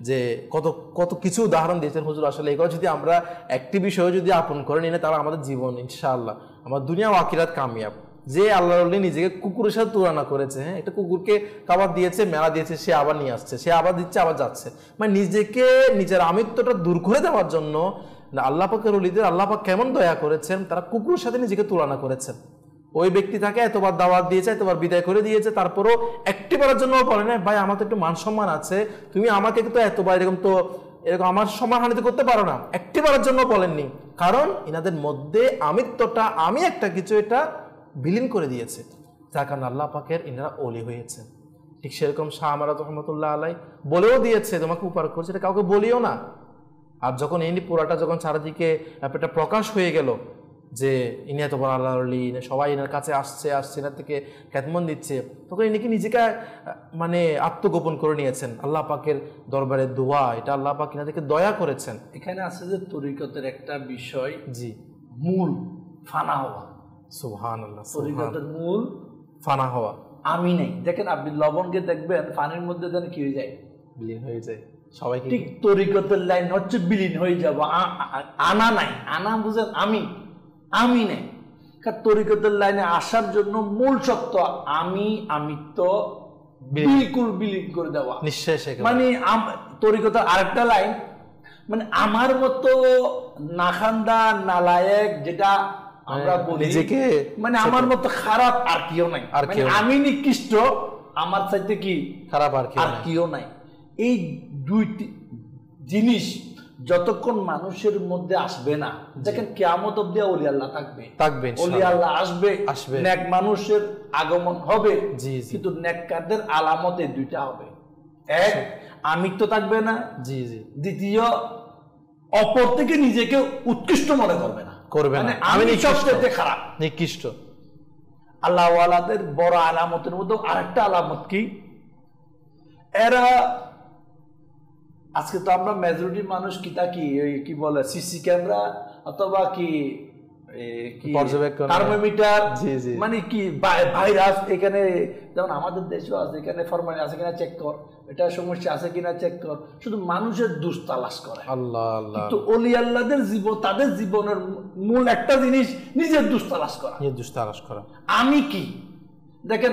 যে কত কত কিছু উদাহরণ দিয়েছেন হুজুর। আসলে এগুলো যদি আমরা একটি বিষয় যদি আপন করে নিই, তাহলে আমাদের জীবন ইনশাআল্লাহ, আমার দুনিয়া ও আখিরাত কামিয়াব। যে আল্লাহর ওলি নিজেকে কুকুরের সাথে তুলনা করেছে, হ্যাঁ, একটা কুকুরকে খাবার দিয়েছে, মেলা দিয়েছে, সে আবার নিয়ে আসছে, সে আবার দিচ্ছে, আবার যাচ্ছে, মানে নিজেকে নিজের আমিত্বটা দূর করে দেওয়ার জন্য আল্লাহ পাকের ওলিদের আল্লাহ পাক কেমন দয়া করেছেন, তারা কুকুরের সাথে নিজেকে তুলনা করেছেন। ওই ব্যক্তি তাকে এতবার দাওয়াত দিয়েছে, এতবার বিদায় করে দিয়েছে, তারপরও একটিবারের জন্য বলে না, ভাই আমার তো একটু মান সম্মান আছে, তুমি আমাকে তো এতবার এরকম তো এরকম আমার সম্মানহানিতে করতে পারো না, একটিবারের জন্য বলেননি। কারণ ইনাদের মধ্যে আমিত্বটা, আমি একটা কিছু এটা বিলীন করে দিয়েছে, যার কারণে আল্লাহ পাকের ইনারা ওলি হয়েছে। ঠিক সেরকম শাহ আমানত রহমতুল্লাহ আলাই বলেও দিয়েছে, তোমাকে উপকার করছে এটা কাউকে বলিও না। আর যখন ইনি পুরাটা যখন চারিদিকে এটা প্রকাশ হয়ে গেল যে ইনি এত বড় আল্লাহর ওলি, সবাই এনার কাছে আসছে এনার থেকে খ্যাতমন দিচ্ছে, তখন ইনি কি নিজেকে মানে আত্মগোপন করে নিয়েছেন। আল্লাহ পাকের দরবারে দোয়া, এটা আল্লাহ পাক ইনাদেরকে দয়া করেছেন। এখানে আছে যে তরিকতের একটা বিষয়, জি, মূল ফানা হওয়া। সুবহানাল্লাহ, তরিকতের মূল ফানা হওয়া। আমি নেই, দেখেন আপনি লবণকে দেখবেন পানির মধ্যে যেন কি হয়ে যায়, বিলীন হয়ে যায়। সবাই ঠিক তরিকতের লাইন হচ্ছে বিলীন হয়ে যাব। আনা নাই, আনা বুঝেন আমি নেই। তরিকতের লাইনে আসার জন্য মূল সত্য আমিত্ব বিলকুল বিলীন করে দেওয়া, নিঃশেষে। মানে তরিকতের আরেকটা লাইন, মানে আমার মতো নাখান্দা নালায়েক যেটা আমরা বলি নিজেকে, মানে আমার মতো খারাপ আর কেউ নাই, আমি নিকৃষ্ট, আমার চাইতে কি খারাপ আর কেউ নাই। এই দুইটি জিনিস যতক্ষণ মানুষের মধ্যে আসবে না, দেখেন কিয়ামত অবধি ওলি আল্লাহ থাকবে, ওলি আল্লাহ আসবে, নেক মানুষের আগমন হবে, কিন্তু নেককারদের আলামতে দুইটা হবে, এক আমিত্ব থাকবে না, দ্বিতীয় অপর থেকে নিজেকে উৎকৃষ্ট মনে করবে না, মানে আমি সবচেয়ে খারাপ নিকৃষ্ট। আল্লাহ ওয়ালাদের বড় আলামতের মধ্যে আরেকটা আলামত কি, এরা আজকে তো আমরা মেজরিটি মানুষ কি বলে সিসি ক্যামেরা অথবা কি থার্মোমিটার, মানে কি ভাইরাস, এখানে যেমন আমাদের দেশেও আছে, এখানে ফরমালিন আছে কিনা চেক কর, এটা সমস্যা আছে কিনা চেক কর, শুধু মানুষের দোষ তালাশ করে। কিন্তু ওলি আল্লাহদের জীবন, তাদের জীবনের মূল একটা জিনিস নিজের দোষ তালাশ করা। আমি কি দেখেন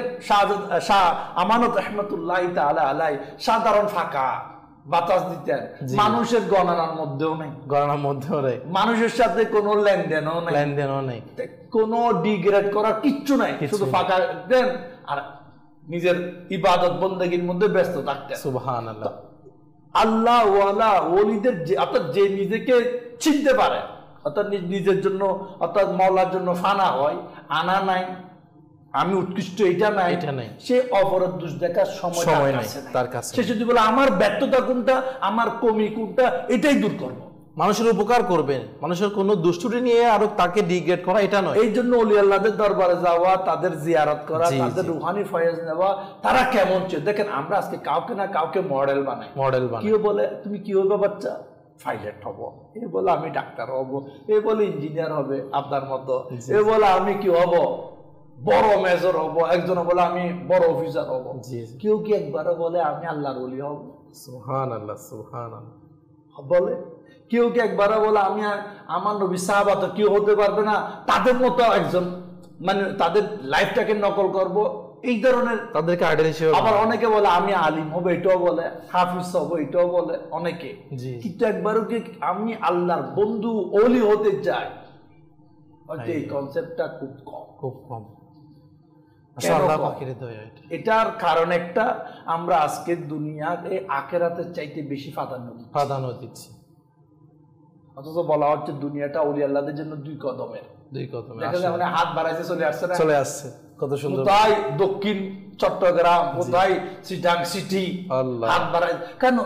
শাহ আমানত রহমতুল্লাহ তাআলা আলাই সাধারণ ফাঁকা বাতাস দিতেন, মানুষের গণনার মধ্যেও নেই, মানুষের সাথে কোনো লেনদেনও নেই, কোনো ডিগ্রেড করার কিচ্ছু নাই, শুধু ফাঁকা দেন আর নিজের ইবাদত বন্দেগীর মধ্যে ব্যস্ত থাকতেন। সুবহানাল্লাহ। আল্লাহ ওয়ালা ওলিদের অর্থাৎ যে নিজেকে চিনতে পারে, অর্থাৎ নিজের জন্য অর্থাৎ মাওলার জন্য ফানা হয়, আনা নাই, আমি উৎকৃষ্ট এটা নাই, সে অপরাধ দোষ দেখার সময় নাই তার কাছে। সে যদি বলে আমার ব্যর্থতা কোনটা, আমার কমি কোনটা, এটাই দূর করব, মানুষের উপকার করবেন, মানুষের কোনো দুষ্টুটি নিয়ে আরো তাকে ডিগ্রেড করা এটা নয়। এই জন্য ওলি আল্লাহদের দরবারে যাওয়া, তাদের জিয়ারত করা, তাদের রুহানি ফয়েজ নেওয়া, তারা কেমন ছিল দেখেন। আমরা আজকে কাউকে না কাউকে মডেল বানাই, কেউ বলে তুমি কি হবে বাচ্চা, পাইলট হব, এ বলে আমি ডাক্তার হব, এ বলে ইঞ্জিনিয়ার হবে আপনার মতো, এ বলে আমি কি হব বড় মেজর হব, একজন বলে আমি বড় অফিসার হব, কেউ কি একবারও বলে আমি আল্লাহর ওলি হব। সুবহানাল্লাহ, সুবহানাল্লাহ বলে কেউ কি একবারও বলে আমি আমার নবী সাহাবা তো কেউ হতে পারবে না, তাদের মতো একজন, মানে তাদের লাইফটাকে নকল করব, এই ধরনের তাদেরকে আইডল হিসেবে। আবার অনেকে বলে আমি আলিম হব, এটাও বলে, হাফিজ হব, এটাও বলে অনেকে, কিন্তু একবারও কি আমি আল্লাহর বন্ধু ওলি হতে চাই, এই কনসেপ্টটা খুব কম। এটার কারণ একটা, আমরা আজকের দুনিয়াকে আখিরাতের চাইতে বেশি প্রাধান্য দিচ্ছি, অথচ বলা হচ্ছে দুনিয়াটা ওলি আল্লাহদের জন্য দুই কদমের। মানে হাত বাড়াইছে চলে আসছে কত সুন্দর, তাই দক্ষিণ চট্টগ্রাম, কোথায় চিটাং সিটি, হাত বাড়াই কেন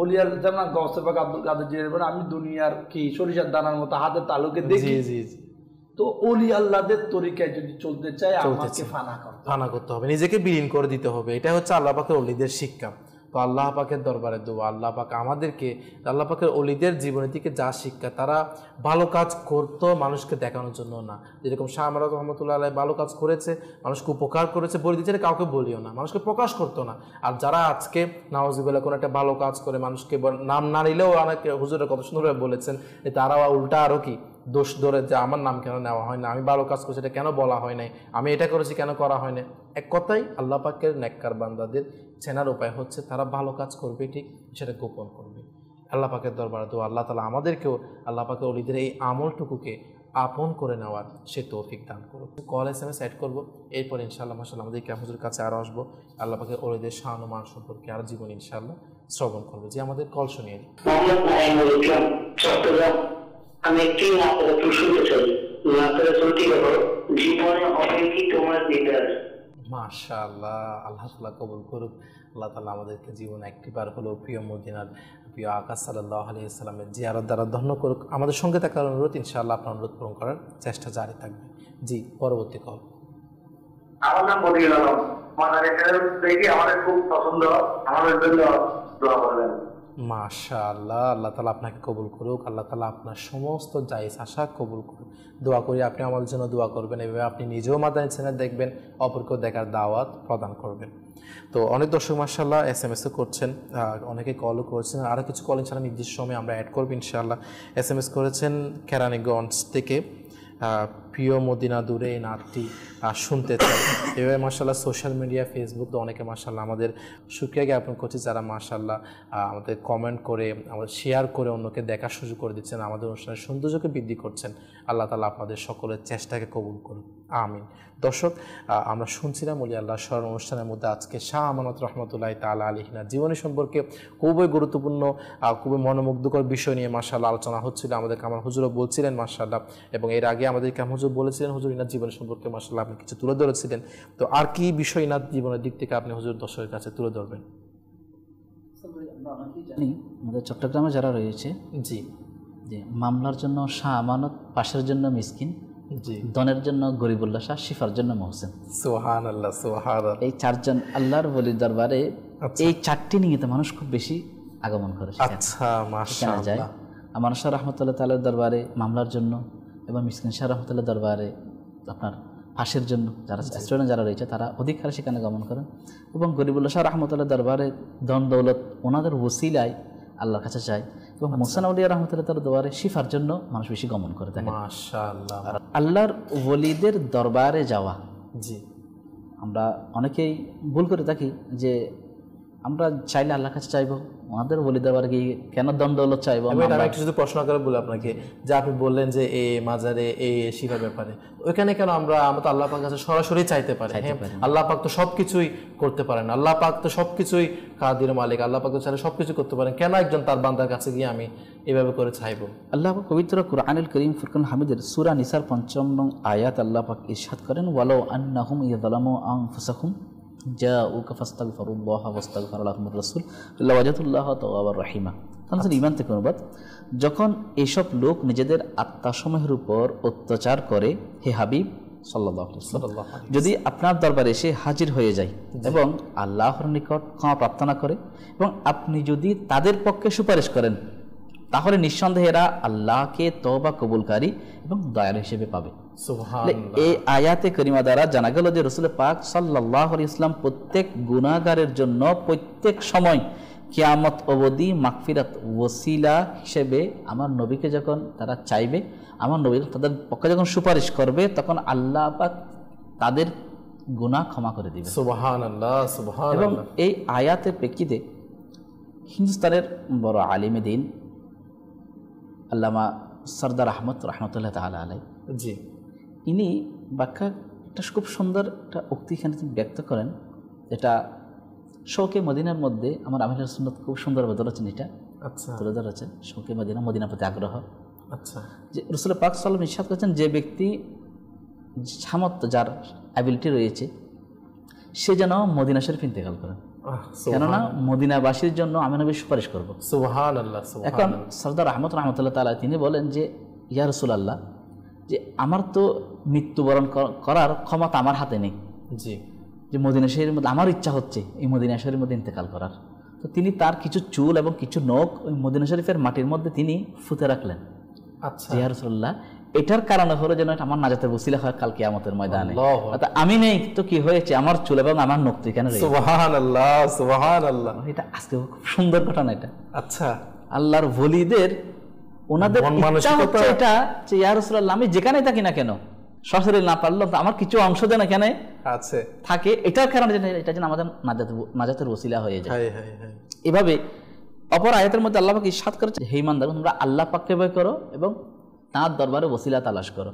ওলি আল্লাহ, যেমন গৌসে পাক আব্দুল কাদের জিলানী বলেন আমি দুনিয়ার কি সরিষার দানার মতো হাতের তালুকে দেখি। তো ওলি আল্লাহদের তরিকায় যদি চলতে চাই আমাকে ফানা করতে হবে, নিজেকে বিলীন করে দিতে হবে। এটা হচ্ছে আল্লাহ পাকের ওলিদের শিক্ষা। তো আল্লাহ পাকের দরবারে দোয়া, আল্লাহ পাক আমাদেরকে আল্লাহ পাকের ওলিদের জীবনের থেকে যা শিক্ষা, তারা ভালো কাজ করতো মানুষকে দেখানোর জন্য না। যেরকম শাহ আমানত রহমতুল্লাহ আলাইহি ভালো কাজ করেছে, মানুষকে উপকার করেছে, বলে দিচ্ছে কাউকে বলিও না, মানুষকে প্রকাশ করতো না। আর যারা আজকে নাউজুবিল্লাহ কোনো একটা ভালো কাজ করে মানুষকে নাম না নিলেও, অনেকে হুজুরের কত সুন্দরভাবে বলেছেন, তারা উল্টা আরও কি দোষ ধরে যে আমার নাম কেন নেওয়া হয় না, আমি ভালো কাজ করছি এটা কেন বলা হয় নাই, আমি এটা করেছি কেন করা হয় না। এক কথাই আল্লাহ পাকের নেককার বান্দাদের চেনার উপায় হচ্ছে তারা ভালো কাজ করবে, ঠিক সেটা গোপন করবে। আল্লাহ পাকের দরবারে তো আল্লাহ তাআলা আমাদেরকেও আল্লাহ পাকের ওলিদের এই আমলটুকুকে আপন করে নেওয়ার সে তৌফিক দান করুক। কল SMS অ্যাড করবো, এরপর ইনশাআল্লাহ মাশাআল্লাহ আমাদের ক্যাম্প হুজুর কাছে আরও আসবো, আল্লাহ পাকের ওলিদের শান ও মান সম্পর্কে আরও জীবন ইনশাআল্লাহ শ্রবণ করবো। যে আমাদের কল শুনিয়ে দিই। মোহাম্মদ নাঈমুল ইসলাম, চট্টগ্রাম। আমি একটি মাত্র শুনতে চাই, মাত্র চলতি হলো জীবনে হবে কি তোমার দিদার। মাশাআল্লাহ, আল্লাহ তাআলা কবুল করুক। আল্লাহ তাআলা আমাদেরকে জীবনে একটিবার হলেও প্রিয় মদিনার প্রিয় আকা সাল্লাল্লাহু আলাইহি ওয়াসাল্লামের জিয়ারত দ্বারা ধন্য করুক। আমাদের সঙ্গে থাকার অনুরোধ, ইনশাআল্লাহ আপনার অনুরোধ পূরণ করার চেষ্টা জারি থাকবে। জি, পরবর্তী কল। আমার নাম মদিউল আলম, মাদার একাডেমি থেকে আমাদের খুব পছন্দ, আমাদের জন্য দোয়া করবেন। মাশাআল্লাহ, আল্লাহ তাআলা আপনাকে কবুল করুক, আল্লাহ তাআলা আপনার সমস্ত জায়েজ আশা কবুল করুক। দোয়া করি আপনি আমাদের জন্য দোয়া করবেন, এভাবে আপনি নিজেও মাদানী চ্যানেল দেখবেন, অপরকেও দেখার দাওয়াত প্রদান করবেন। তো অনেক দর্শক মাশাআল্লাহ SMS করছেন, অনেকে কলও করেছেন, আরও কিছু কল ইনশাআল্লাহ নির্দিষ্ট সময় আমরা অ্যাড করব ইনশাআল্লাহ। SMS করেছেন কেরানীগঞ্জ থেকে, প্রিয় মদিনা দূরে এই নাটটি শুনতে চাই। এভাবে মাশাআল্লাহ সোশ্যাল মিডিয়া ফেসবুক তো অনেকে মাশাআল্লাহ আমাদের শুকরিয়া জ্ঞাপন করছে, যারা মাশাআল্লাহ আমাদের কমেন্ট করে, আমাদের শেয়ার করে অন্যকে দেখার সুযোগ করে দিচ্ছেন, আমাদের অনুষ্ঠানের সৌন্দর্যকে বৃদ্ধি করছেন। আল্লাহ তাআলা আপনাদের সকলের চেষ্টাকে কবুল করুন, আমিন। দর্শক, আমরা শুনছিলাম ওলি আল্লাহ স্মরণ অনুষ্ঠানের মধ্যে আজকে শাহ আমানত রহমতুল্লাহি তাআলা আলাইহির জীবনী সম্পর্কে খুবই গুরুত্বপূর্ণ, খুবই মনোমুগ্ধকর বিষয় নিয়ে মাশাআল্লাহ আলোচনা হচ্ছিল। আমাদেরকে আমার হুজুরও বলছিলেন মাশাআল্লাহ, এবং এর আগে আমাদেরকে আমার হুজুর বলেছিলেন, হুজুর ইনার জীবন সম্পর্কে মাশাআল্লাহ আপনি কিছু তুলে ধরেছিলেন। তো আর কি বিষয় ইনার জীবনের দিক থেকে আপনি হুজুর দর্শকের কাছে তুলে ধরবেন? জানি আমাদের চট্টগ্রামে যারা রয়েছে, জি, যে মামলার জন্য শাহ আমানত, পাশের জন্য মিসকিন, জি, দনের জন্য গরিবুল্লাহ শাহ, শিফার জন্য মহসেন। সুবহানাল্লাহ, সুবহানাল্লাহ। এই চারজন আল্লাহর ওলির দরবারে এই চারটি নিয়তে মানুষ খুব বেশি আগমন করে। আচ্ছা, মাশাআল্লাহ। আমার শাহ রহমতুল্লাহ তাআলার দরবারে মামলার জন্য, এবং মিসকিন শাহ রহমতুল্লাহ দরবারে আপনার ফাঁসের জন্য যারা স্টুডেন্ট যারা রয়েছে তারা অধিক হারে সেখানে গমন করেন, এবং গরিবুল্লাহ শাহ রহমতুল্লাহ দরবারে ধন দৌলত ওনাদের ওসিলায় আল্লাহর কাছে চায়, এবং মোহসেন আউলিয়া রহমতুল্লাহ তাআলার দরবারে শিফার জন্য মানুষ বেশি গমন করে থাকে। মাশাআল্লাহ। আল্লাহর ওলিদের দরবারে যাওয়া, জি, আমরা অনেকেই ভুল করে থাকি যে আমরা চাইলে আল্লাহর কাছে চাইবো, ওনাদের ওলি দরবারে গিয়ে কেন ধন দৌলত চাইবো? আমি একটু যদি প্রশ্ন করে বলি আপনাকে, যে আপনি বললেন যে এই মাজারে এই শিফার ব্যাপারে, ওইখানে কেন আমরা তো আল্লাহ পাকের কাছে সরাসরি চাইতে পারি? আল্লাহ পাক তো সবকিছুই করতে পারেন, আল্লাহ পাক তো সবকিছুই কাদির মালিক, আল্লাহ পাক তো চাইলে সবকিছু করতে পারেন, কেন একজন তার বান্দার কাছে গিয়ে আমি এভাবে করে চাইবো? আল্লাহ পাক পবিত্র কুরআনুল কারীম ফুরকান হামিদের সূরা নিসার ৫ম নং আয়াত আল্লাহ পাক ইরশাদ করেন, ওয়ালাউ আন্নাহুম ইয়াযলামু আনফুসাহুম জাউকা ফাস্তাগফিরুল্লাহ ওয়াস্তাগফারা লাহুমুর রাসূল লাওয়াজাতুল্লাহ তাওয়াবার রহিমা। তাহলে ঈমান থেকে অনুবাদ, যখন এইসব লোক নিজেদের আত্মাসমূহের উপর অত্যাচার করে, হে হাবিব সাল্লাল্লাহু আলাইহি ওয়াসাল্লাম, যদি আপনার দরবারে এসে হাজির হয়ে যায় এবং আল্লাহর নিকট ক্ষমা প্রার্থনা করে, এবং আপনি যদি তাদের পক্ষে সুপারিশ করেন, তাহলে নিঃসন্দেহে এরা আল্লাহকে তওবা কবুলকারী এবং দয়ালু হিসেবে পাবে। এই আয়াতে করিমা দ্বারা জানা গেল যে রাসূল পাক সাল্লাল্লাহু আলাইহি ওয়াসাল্লাম প্রত্যেক গুনাহগারের জন্য প্রত্যেক সময় কিয়ামত অবধি মাগফিরাত ওসিলা হিসেবে আমার নবীকে যখন তারা চাইবে, আমার নবী তাদের পক্ষে যখন সুপারিশ করবে, তখন আল্লাহ পাক তাদের গুনাহ ক্ষমা করে দিবে। সুবহানাল্লাহ, সুবহানাল্লাহ। এবং এই আয়াতের প্রেক্ষিতে হিন্দুস্তানের বড় আলিমে দ্বীন আল্লামা সরদার আহমদ রহমতুল্লাহ তাআলা আলাইহি, জি, ইনি ব্যাখ্যা একটা খুব সুন্দর একটা উক্তি এখানে তিনি ব্যক্ত করেন, এটা শৌকে মদিনার মধ্যে আমার আমির সুন্নত খুব সুন্দরভাবে ধরেছেন, এটা আচ্ছা তুলে ধরেছেন। শৌকে মদিনা, মদিনার প্রতি আগ্রহ, আচ্ছা, যে রাসূল পাক সাল্লাল্লাহু আলাইহি ওয়াসাল্লাম ইরশাদ করেছেন, যে ব্যক্তি সামর্থ্য, যার অ্যাবিলিটি রয়েছে, সে যেন মদিনা শরীফ ইন্তেকাল করেন, কেননা মদিনাবাসীর জন্য আমি নবী সুপারিশ করব। সুবহানাল্লাহ। এখন সরদার আহমদ রহমতুল্লাহ তাআলা তিনি বলেন যে, ইয়া রাসূলুল্লাহ, যে আমার তো মৃত্যুবরণ করার ক্ষমতা আমার হাতে নেই, জি, যে মদিনা শরীফের মধ্যে আমার ইচ্ছা হচ্ছে এই মদিনা শরীফের মধ্যে ইন্তেকাল করার। তো তিনি তার কিছু চুল এবং কিছু নখ ওই মদিনা শরীফের মাটির মধ্যে তিনি ফুতে রাখলেন। আচ্ছা, ইয়া রাসূলুল্লাহ, এটার কারণে হলো যেন আমার নাজাতের ওসিলা হয় কাল কিয়ামতের ময়দানে। আমি নেই তো কি হয়েছে, আমার চুল এবং আমার নখ তো এখানে রয়েছে। সুবহানাল্লাহ, সুবহানাল্লাহ। এটা আজকে খুব সুন্দর ঘটনা এটা। আচ্ছা, আল্লাহর ওলিদের ওনাদের ইচ্ছা হচ্ছে এটা, যে ইয়া রাসূলুল্লাহ, আমি যেখানেই থাকি না কেন, সরাসরি না পারলাম তো আমার কিছু অংশ যেন এখানে আছে থাকে, এটার কারণে এটা যেন আমাদের নাজাতের ওসিলা হয়ে যায়। এভাবে অপর আয়াতের মধ্যে আল্লাহ পাক ইরশাদ করেছে, হে ইমানদার, তোমরা আল্লাহ পাককে ভয় করো এবং তাঁর দরবারে ওসিলা তালাশ করো।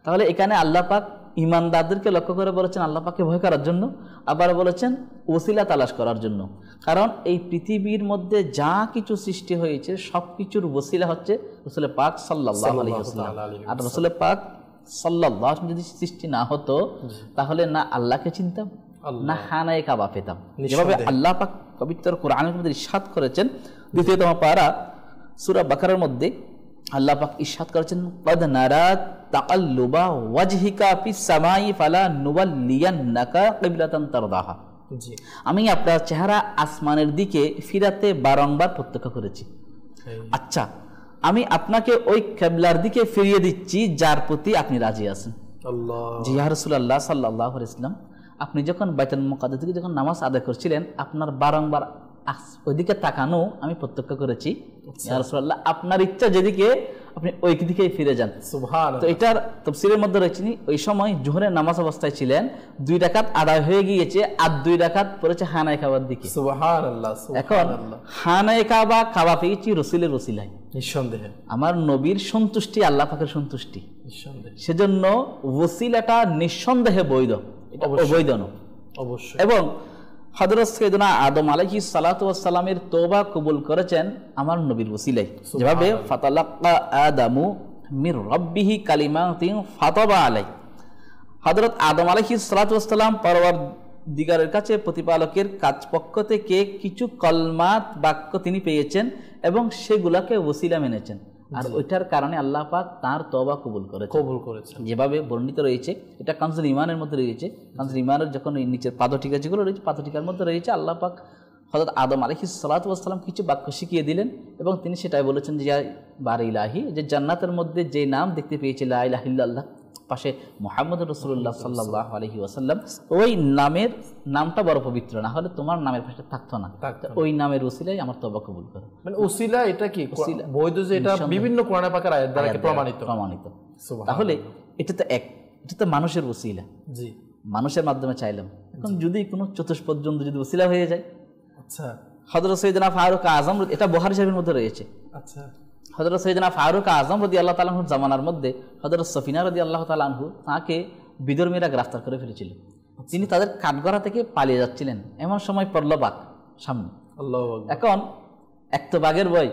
তাহলে এখানে আল্লাহ পাক ইমানদারদেরকে লক্ষ্য করে বলেছেন আল্লাহ পাককে ভয় করার জন্য, আবার বলেছেন ওসিলা তালাশ করার জন্য। কারণ এই পৃথিবীর মধ্যে যা কিছু সৃষ্টি হয়েছে সব কিছুর ওসিলা হচ্ছে রাসূল পাক সাল্লাল্লাহু আলাইহি ওয়াসাল্লাম। আর রাসূল পাক সাল্লাল্লাহু আলাইহি ওয়াসাল্লাম যদি সৃষ্টি না হতো তাহলে না আল্লাহকে চিনতাম না খানায়ে কাবা পেতাম। যেভাবে আল্লাহ পাক পবিত্র কোরআনের মধ্যে ইরশাদ করেছেন ২তম পারা সূরা বাকারার মধ্যে আল্লাহ পাক ইরশাদ করেছেন ক্বাদ নারা তাকাল্লুবা ওয়াজহিকা ফিস সামাই ফালা নুওয়াল্লিয়ান্নাকা কিবলাতান তারদাহা। জি, আমি আপনার চেহারা আসমানের দিকে ফিরাতে বারংবার প্রত্যক্ষ করেছি। আচ্ছা, আমি আপনাকে ওই কিবলার দিকে ফিরিয়ে দিচ্ছি যার প্রতি আপনি রাজি আছেন। আল্লাহ, জি ইয়া রাসূলুল্লাহ সাল্লাল্লাহু আলাইহি ওয়াসাল্লাম, আপনি যখন বাইতুল মুকাদ্দাস থেকে যখন নামাজ আদায় করছিলেন আপনার বারংবার ওইদিকে তাকানো আমি প্রত্যক্ষ করেছি। ইয়া রাসূলুল্লাহ, আপনার ইচ্ছা যেদিকে আপনি ওই দিকেই ফিরে যান। সুবহানাল্লাহ। তো এটার তাফসীরের মধ্যে রয়েছে ওই সময় জোহরের নামাজ অবস্থায় ছিলেন, 2 রাকাত আদায় হয়ে গিয়েছে, আর 2 রাকাত পড়েছে খানায়ে কাবার দিকে। সুবহানাল্লাহ, এখন সুবহানাল্লাহ। খানায়ে কাবা পেয়েছি রাসূলের ওসিলায়। নিঃসন্দেহে আমার নবীর সন্তুষ্টি আল্লাহ পাকের সন্তুষ্টি, নিঃসন্দেহে সেজন্য ওসিলাটা নিঃসন্দেহে বৈধ, এটা অবৈধ নয়। অবশ্যই। এবং হযরত সাইয়েদনা আদম আলাইহিস সালাতু ওয়াস সালামের তওবা কবুল করেছেন আমার নবীর ওসিলায়। যেভাবে ফাতালাক্কা আদামু মির রাব্বিহি কালিমাতিন ফাতাবা আলাই, হযরত আদম আলাইহিস সালাতু ওয়াস সালাম পরওয়ারদিগারের কাছে প্রতিপালকের কাছ পক্ষ থেকে কিছু কলমাত বাক্য তিনি পেয়েছেন এবং সেগুলাকে ওসিলা মেনেছেন, আর ওইটার কারণে আল্লাহ পাক তার তওবা কবুল করেছেন। যেভাবে বর্ণিত রয়েছে, এটা কানজুল ইমানের মধ্যে রয়েছে। কানজুল ইমানের যখন ওই নিচের পাদটিকা যেগুলো রয়েছে, পাদটিকার মধ্যে রয়েছে আল্লাহ পাক হযরত আদম আলাইহিস সালাতু ওয়াস সালাম কিছু বাক্য শিখিয়ে দিলেন এবং তিনি সেটাই বলেছেন যে ইয়া বারি ইলাহি, যে জান্নাতের মধ্যে যে নাম দেখতে পেয়েছে লা ইলাহা ইল্লাল্লাহ, পাশে মুহাম্মদুর রাসূলুল্লাহ সাল্লাল্লাহু আলাইহি ওয়াসাল্লাম, ওই নামের নামটা বড় পবিত্র, না হলে তোমার নামের পাশে থাকতো না। ওই নামের ওসিলায় আমার তওবা কবুল করো। মানে ওসিলা এটা কি বৈধ, যে এটা বিভিন্ন কোরআন পাকের আয়াত দ্বারা প্রমাণিত। তাহলে এটা তো মানুষের ওসিলা। জি, মানুষের মাধ্যমে চাইলাম। এখন যদি কোনো চতুষ্পদ জন্তু যদি ওসিলা হয়ে যায়, আচ্ছা, হযরত সাইয়েদনা ফারুক আযম, এটা বুখারী শরীফের মধ্যে রয়েছে। আচ্ছা, হযরত সাইয়েদনা ফারুক আযম রাদিয়াল্লাহু তাআলা আনহুর জামানার মধ্যে হযরত সফিনা রাদিয়াল্লাহু তাআলা আনহু তাকে বিধর্মীরা গ্রেফতার করে ফেলেছিল। তিনি তাদের কাঠগড়া থেকে পালিয়ে যাচ্ছিলেন, এমন সময় পড়ল বাঘ সামনে। আল্লাহু আকবার। এখন এক তো বাঘের ভয়,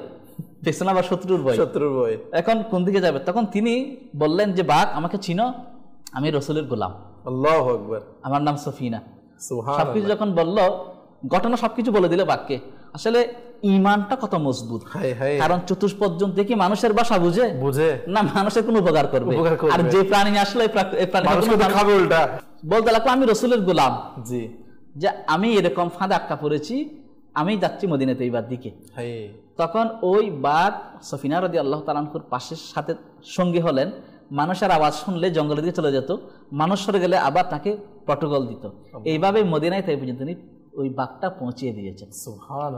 পেছনে আবার শত্রুর ভয়। এখন কোন দিকে যাবে? তখন তিনি বললেন যে বাঘ, আমাকে চিনো, আমি রাসূলের গোলাম। আল্লাহু আকবার। আমার নাম সফিনা। সুবহানাল্লাহ। সবকিছু যখন বলল, ঘটনা সবকিছু বলে দিল বাঘকে। আসলে ইমানটা কত মজবুত, কারণ চতুষ্পদ জন্তু কি মানুষের ভাষা বুঝে না, মানুষের কোনো উপকার করবে? আর যে প্রাণী আসলে খাবে উল্টা। বলতে লাগলো আমি রাসূলের গোলাম, জি, যে আমি এরকম ফাঁদে আটকা পড়েছি, আমি যাচ্ছি মদিনা তৈবার দিকে। তখন ওই বাঘ সফিনা রাদিয়াল্লাহু তাআলা আনহুর পাশের সাথে সঙ্গী হলেন। মানুষের আওয়াজ শুনলে জঙ্গলের দিকে চলে যেত, মানুষ সরে গেলে আবার তাকে প্রটোকল দিত। এইভাবে মদিনায় তাই পর্যন্ত ওই বাঘটা পৌঁছিয়ে দিয়েছেন।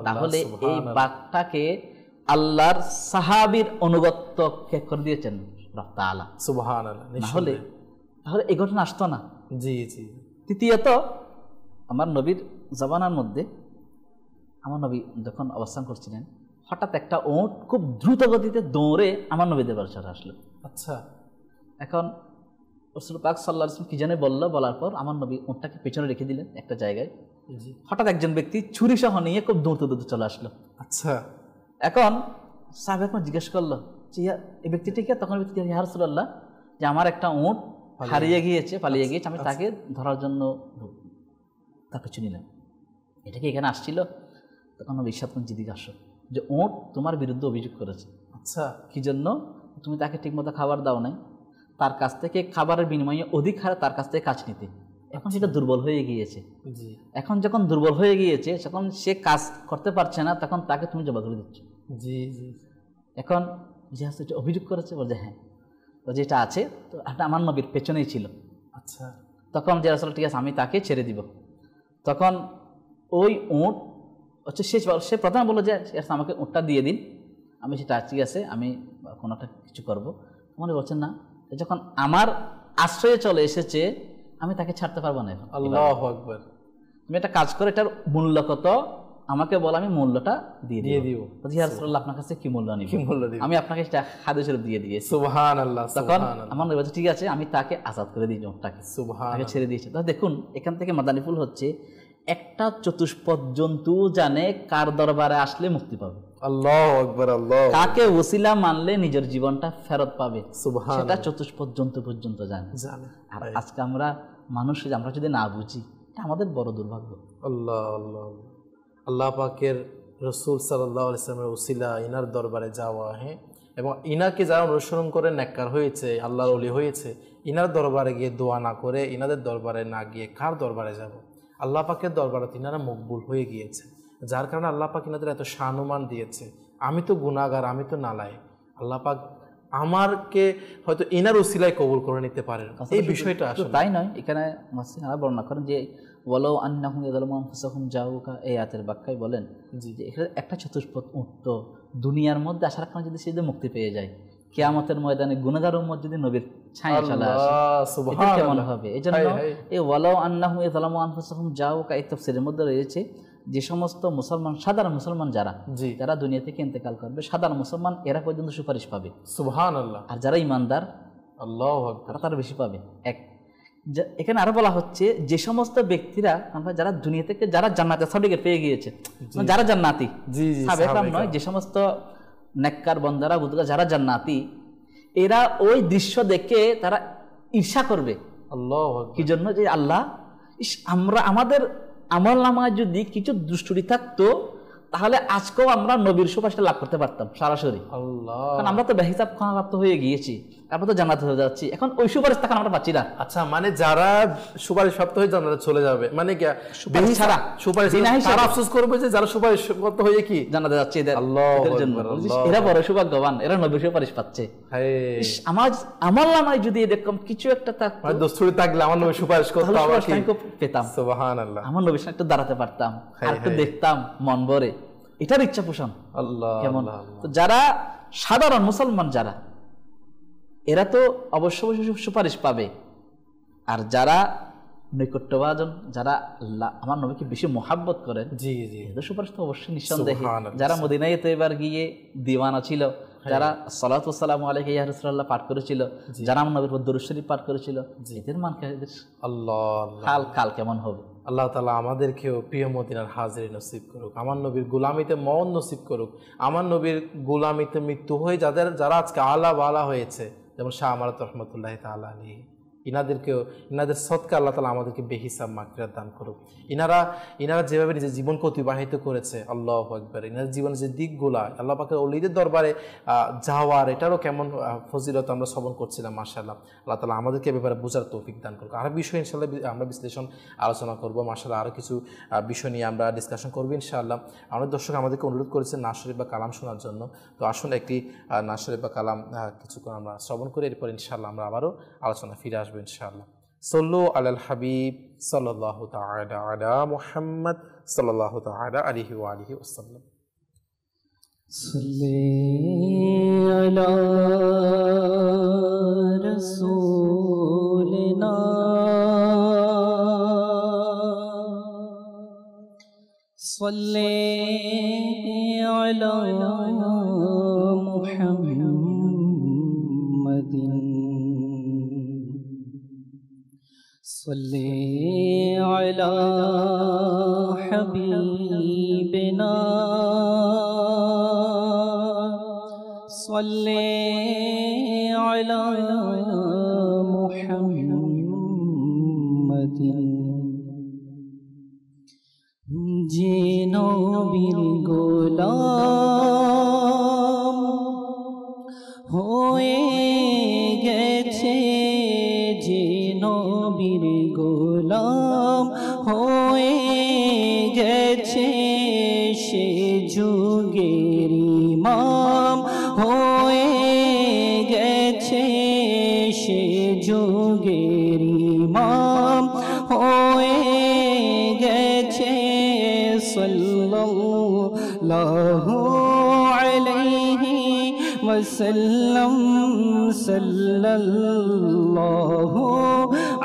তাহলে এই বাঘটাকে আল্লাহর সাহাবীর অনুগত্য কে করে দিয়েছেন রব তাআলা। সুবহানাল্লাহ। তাহলে এই ঘটনা আসতো না। জি জি। তৃতীয়ত, আমার নবীর জামানার মধ্যে আমার নবী যখন অবস্থান করছিলেন, হঠাৎ একটা উট খুব দ্রুত গতিতে দৌড়ে আমার নবীদের বাড়ি চলে আসলো। আচ্ছা, এখন রাসূল পাক সাল্লাল্লাহু আলাইহি ওয়াসাল্লাম কি জানে বলার পর আমার নবী উটটাকে পেছনে রেখে দিলেন একটা জায়গায়। হঠাৎ একজন ব্যক্তি ছুরি সহ নিয়ে খুব দৌড়তে চলে আসলো। আচ্ছা, এখন সাহাবা জিজ্ঞেস করলো যে এই ব্যক্তিটিকে, তখন ব্যক্তি ইয়া রাসূলুল্লাহ, যে আমার একটা উট হারিয়ে গিয়েছে, পালিয়ে গিয়েছে, আমি তাকে ধরার জন্য তার পিছু নিলাম। এটা কি এখানে আসছিল? তখন নবী ইরশাদ করলেন, জিদিকে আসো, যে উট তোমার বিরুদ্ধে অভিযোগ করেছে। আচ্ছা, কি জন্য? তুমি তাকে ঠিকমতো খাবার দাও নাই, তার কাছ থেকে খাবারের বিনিময়ে অধিক হারে তার কাছ থেকে কাজ নিতে। এখন সেটা দুর্বল হয়ে গিয়েছে। এখন যখন দুর্বল হয়ে গিয়েছে, যখন সে কাজ করতে পারছে না, তখন তাকে তুমি জবাব করে দিচ্ছ। জি জি। এখন যে অভিযোগ করেছে, বলছে হ্যাঁ, যেটা আছে তো আমার নবীর পেছনেই ছিল। আচ্ছা, তখন যে রাসূল, ঠিক আছে আমি তাকে ছেড়ে দিব। তখন ওই উট হচ্ছে সে প্রথমে বললো যে আমাকে উটটা দিয়ে দিন, আমি সেটা ঠিক আছে, আমি কোনোটা কিছু করবো। মনে বলছেন না, যখন আমার আশ্রয়ে চলে এসেছে আমি তাকে ছাড়তে পারবো না। এখন আল্লাহু আকবার। তুমি একটা কাজ করে, এটার মূল্য কত আমাকে বল, আমি মূল্যটা দিয়ে দিব। বলছি ইয়া রাসূলুল্লাহ আপনার কাছে কি মূল্য নিব, কি মূল্য দিব? আমি আপনাকে খাদ্য স্বরূপ দিয়ে দিয়েছি। সুবহানাল্লাহ। তখন আমার নবী বলছে ঠিক আছে, আমি তাকে আজাদ করে দিই, জনটাকে তাকে ছেড়ে দিয়েছি। তো দেখুন এখান থেকে মাদানিফুল হচ্ছে একটা চতুষ্পদ জন্তু জানে কার দরবারে আসলে মুক্তি পাবে, আল্লাহু আকবার, আল্লাহ, কাকে ওসিলা মানলে নিজের জীবনটা ফেরত পাবে, সুবহানাল্লাহ, সেটা চতুষ্পদ জন্তু পর্যন্ত জানে। আর আজকে আমরা মানুষ, আমরা যদি না বুঝি, এটা আমাদের বড় দুর্ভাগ্য। আল্লাহ আল্লাহ আল্লাহ পাকের রসুল সাল্লাল্লাহু আলাইহি ওয়াসাল্লামের ওসিলা ইনার দরবারে যাওয়া, হ্যাঁ, এবং ইনাকে যারা অনুসরণ করে নেককার হয়েছে, আল্লাহর ওলি হয়েছে, ইনার দরবারে গিয়ে দোয়া না করে, ইনাদের দরবারে না গিয়ে কার দরবারে যাব? আল্লাহ পাকের দরবারে ইনারা মকবুল হয়ে গিয়েছে, যার কারণে আল্লাহ পাক ইনাদের এত শানুমান দিয়েছে। আমি তো গুনাহগার, আমি তো নালায়েক, আল্লাহ পাক আমারকে হয়তো ইনার ওসিলায় কবুল করে নিতে পারেন। এই বিষয়টা আসলে তাই নয়, এখানে মাসিহারা বর্ণনা করেন যে ওয়ালাউ আন্নাহুম ইয়াযলামু আনফুসাহুম জাউকা, এই আয়াতের ব্যাখ্যায় বলেন যে এখানে একটা চতুষ্পদ উট দুনিয়ার মধ্যে আসার কারণে যদি সে মুক্তি পেয়ে যায়, কিয়ামতের ময়দানে গুনাহগার উম্মত যদি নবীর ছায়া চলে আসে, এটা কেমন হবে? এজন্য এই ওয়ালাউ আন্নাহুম ইয়াযলামু আনফুসাহুম জাউকা এই তাফসীরের মধ্যে রয়েছে যে সমস্ত মুসলমান, সাধারণ মুসলমান যারা দুনিয়া থেকে ইন্তেকাল করবে, সাধারণ মুসলমান এরা পর্যন্ত সুপারিশ পাবে, সুবহানাল্লাহ। আর যারা ইমানদার, আল্লাহু আকবার, তারা বেশি পাবে। এক এখানে আরো বলা হচ্ছে যে সমস্ত ব্যক্তিরা যারা দুনিয়া থেকে যারা জান্নাতের সার্টিফিকেট পেয়ে গিয়েছে, যারা জান্নাতি, সাবেকরাম নয়, যে সমস্ত নেককার বান্দারা বুজুর্গ যারা জান্নাতি, এরা ওই দৃশ্য দেখে তারা ঈর্ষা করবে। আল্লাহু আকবার। কি জন্য? যে আল্লাহ, আমরা আমাদের আমল নামায় যদি কিছু দুষ্টুরি থাকতো তাহলে আজকেও আমরা নবীর সুপারিশটা লাভ করতে পারতাম সরাসরি। কারণ আমরা তো বেহিসাব ক্ষমাপ্রাপ্ত হয়ে গিয়েছি, আমরা তো জান্নাতে হয়ে যাচ্ছি, এখন ওই সুপারিশ তখন আমরা পাচ্ছি না। আচ্ছা, মানে যারা সুপারিশ প্রাপ্ত হয়ে জান্নাতে চলে যাবে, মানে কি ছাড়া সুপারিশ তারা আফসোস করবে যে যারা সুপারিশ প্রাপ্ত হয়ে কি জান্নাতে যাচ্ছে, এরা বড় সৌভাগ্যবান, এরা নবীর সুপারিশ পাচ্ছে। আমার নামায় যদি এরকম কিছু একটা থাকতো, দস্তুরি থাকলে আমার নবীর সুপারিশ করতে পেতাম, সুবহানাল্লাহ, আমার নবীর সাথে একটু দাঁড়াতে পারতাম, আর একটু দেখতাম মন ভরে, এটার ইচ্ছা পোষণ। কেমন? তো যারা সাধারণ মুসলমান যারা, এরা তো অবশ্যই সুপারিশ পাবে। আর যারা নৈকট্যভাজন, যারা আমার নবীকে বেশি মোহাব্বত করেন, এদের সুপারিশ তো অবশ্যই নিঃসন্দেহে। যারা মদিনায় তৈবার গিয়ে দিওয়ানা ছিল, যারা সালাতু ওয়াসসালামু আলাইহি ইয়া রাসূলুল্লাহ পাঠ করেছিল, যারা আমার নবীর উপর দরুদ শরীফ পাঠ করেছিল, এদের মান কাল কেমন হবে? আল্লাহ তাআলা আমাদেরকেও প্রিয় মদিনার হাজিরি নসিব করুক, আমার নবীর গোলামিতে মওন নসিব করুক, আমার নবীর গোলামিতে মৃত্যু হয়ে যারা আজকে আলা বালা হয়েছে, যেমন শাহ আমানত রহমতুল্লাহি তাআলা আলাইহি, ইনাদের সদকা আল্লাহ তাআলা আমাদেরকে বেহিসাব মাগফিরাত দান করুক। ইনারা যেভাবে নিজের জীবনকে অতিবাহিত করেছে, আল্লাহু আকবার, ইনাদের জীবনের যে দিকগুলা, আল্লাহ পাকের ওলিদের দরবারে যাওয়ার, এটারও কেমন ফজিলত আমরা শ্রবণ করছিলাম। মাশাআল্লাহ, আল্লাহ তাআলা আমাদেরকে ব্যাপারে বোঝার তৌফিক দান করুক। আরো বিষয় ইনশাআল্লাহ আমরা বিশ্লেষণ আলোচনা করব। মাশাআল্লাহ, আরো কিছু বিষয় নিয়ে আমরা ডিসকাশন করব ইনশাআল্লাহ। আমাদের দর্শক আমাদেরকে অনুরোধ করেছেন নাস শরীফ বা কালাম শোনার জন্য, তো আসুন একটি নাস শরীফ বা কালাম কিছুক্ষণ আমরা শ্রবণ করি, এরপর ইনশাআল্লাহ আমরা আবারও আলোচনা ফিরে আসবো ইনশাআল্লাহ। সল্লু আলাল হাবিব সাল্লাল্লাহু তাআলা আলা মুহাম্মদ সাল্লাল্লাহু তাআলা আলাইহি ওয়া আলিহি ওয়াসাল্লাম। সাল্লি আলা রাসূলিনা সাল্লি আলা মুহাম্মাদিন صلی علی حبیبنا صلی علی محمد যে নবীর গোলাম হয়ে গেছে, যে নবীর গোলাম হয়ে গেছে, সে যুগের ইমাম হয়ে গেছে, সে যুগের ইমাম হয়ে গেছে। সাল্লাল্লাহু আলাইহি ওয়াসাল্লাম, সাল্লাল্লাহু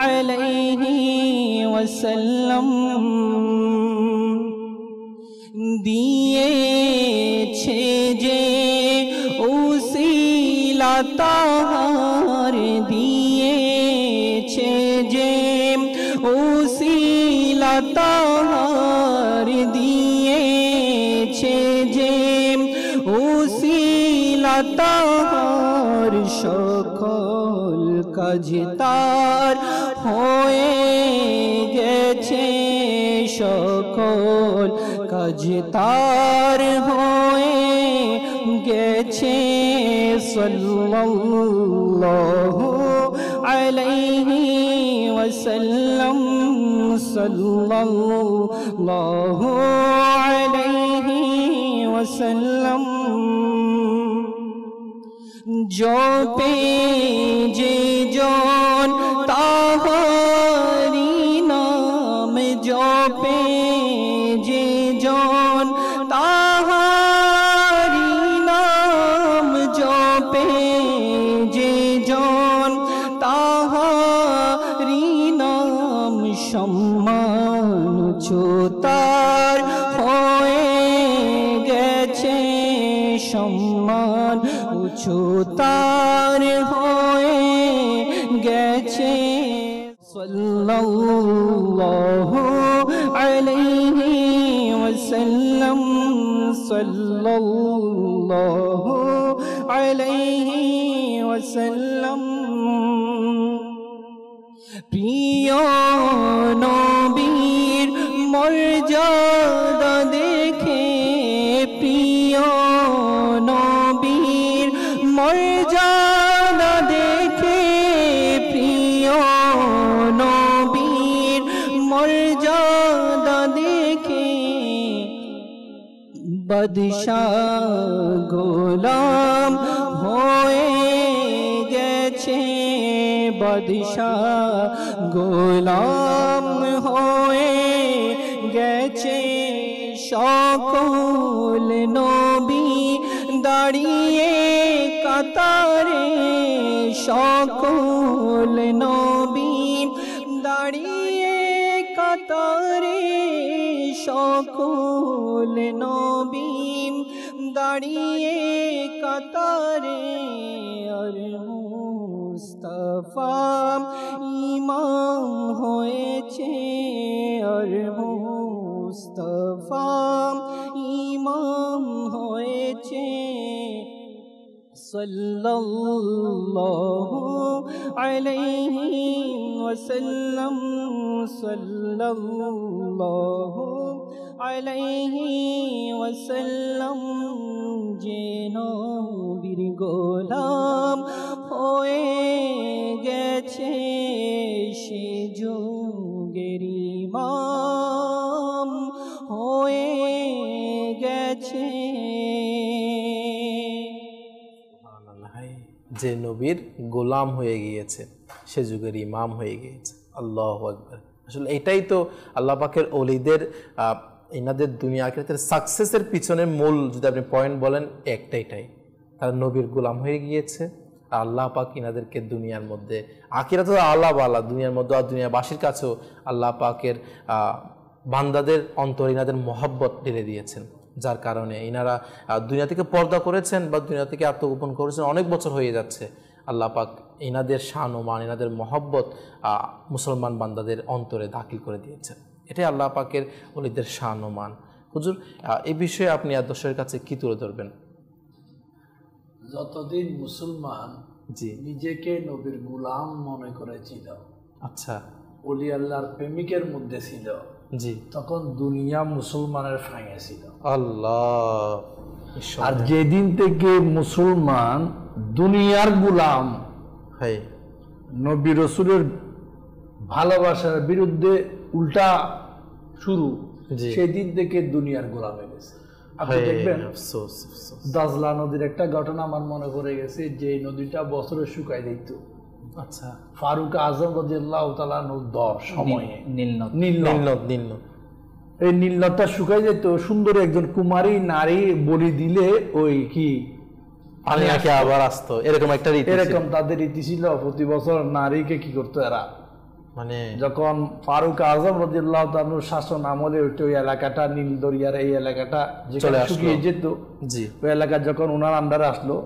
আলাইহি ওয়াসাল্লাম। দিয়েছে যে উসিলা তাহার, দিয়েছে যে উসিলা তাহার, দিয়েছে যে উসিলা তাহার, সকল কাজ তার হয়ে গেছে, সকল কাজ তার হয়ে গেছে। সাল্লাল্লাহু আলাইহি ওয়াসাল্লাম, সাল্লাল্লাহু আলাইহি ওয়াসাল্লাম। জপে যে জন তাহারি নাম, জপে যে জন তাহারি নাম, জপে যে জন তাহারি নাম, সম্মান উচ্চতার হয়ে গেছে, সম্মান উচ্চতার হয়ে গেছে। সাল্লাল্লাহু আলাইহি ওয়াসাল্লাম, সাল্লাল্লাহু আলাইহি ওয়াসাল্লাম। প্রিয় নবীর মর্যাদা দেখে, প্রিয় নবীর মর্যাদা দেখে, প্রিয় নবীর মর্যাদা দেখে, বাদশাহ গোলাম হয়ে গেছে, বাদশাহ গোলাম হয়ে গেছে। সকল নবী দাঁড়িয়ে কাতারে, সকল নবী দাঁড়িয়ে কাতারে, সকল নবী দাঁড়িয়ে কাতারে। আর মুস্তাফা ইমাম হয়েছে, আর মুস্তাফা ইমাম হয়েছে। সাল্লাল্লাহু আলাইহি ওয়াসাল্লাম, সাল্লাল্লাহু আলাইহি ওয়াসাল্লাম। যে নবীর গোলাম হয়ে গেছে, সে যুগের ইমাম হয়ে গেছে। যে নবীর গোলাম হয়ে গিয়েছে, সে যুগের ইমাম হয়ে গিয়েছে। আল্লাহু আকবার। আসলে এটাই তো আল্লাহ পাকের ওলিদের এনাদের দুনিয়া আখিরাতের সাকসেসের পিছনে মূল যদি আপনি পয়েন্ট বলেন একটাইটাই, তারা নবীর গোলাম হয়ে গিয়েছে। আল্লাহ পাক ইনাদেরকে দুনিয়ার মধ্যে আখিরাতে আল্লাহ বালা দুনিয়ার মধ্যে আর দুনিয়াবাসীর কাছেও আল্লাহ পাকের বান্দাদের অন্তরে ইনাদের মহব্বত ঢেলে দিয়েছেন, যার কারণে ইনারা দুনিয়া থেকে পর্দা করেছেন বা দুনিয়া থেকে আত্মগোপন করেছেন, অনেক বছর হয়ে যাচ্ছে। আল্লাহ পাক ইনাদের শান ও মান, ইনাদের মহব্বত মুসলমান বান্দাদের অন্তরে দাখিল করে দিয়েছেন। এটাই আল্লাহ পাকের ওলিদের শান ও মান। হুজুর, এই বিষয়ে আপনি দর্শকের কাছে কি তুলে ধরবেন? যতদিন মুসলমান নিজেকে নবীর গোলাম মনে করেছিল, আচ্ছা, ওলি আল্লাহর প্রেমিকের মধ্যে ছিল, জি, তখন দুনিয়া মুসলমানের ফাঁয়ে ছিল। আল্লাহ। আর যেদিন থেকে মুসলমান দুনিয়ার গোলাম হয়, নবী রসুলের ভালোবাসার বিরুদ্ধে উল্টা শুরু, সেদিন থেকে দুনিয়ার গোলাম হয়ে গেছে। আপনি দেখবেন দাজলা নদীর একটা ঘটনা আমার মনে পড়ে গেছে, যে নদীটা বছরে শুকাই দিত। আচ্ছা, ফারুক আজম রাদিয়াল্লাহু তাআলা দর সময়ে নীলনদ এই নীলনদটা শুকাই যেত। সুন্দর একজন কুমারী নারী বলি দিলে ওই কি পানি আবার আসতো, এরকম একটা রীতি, এরকম তাদের রীতি ছিল। প্রতি বছর নারীকে কি করতো, এরা মানে যখন ফারুক আজম রাদিয়াল্লাহু তাআলার শাসন আমলে ওই এলাকাটা নীলদরিয়ার এই এলাকাটা যেখানে শুকিয়ে যেত, জি, ওই এলাকা যখন ওনার আন্ডারে আসলো,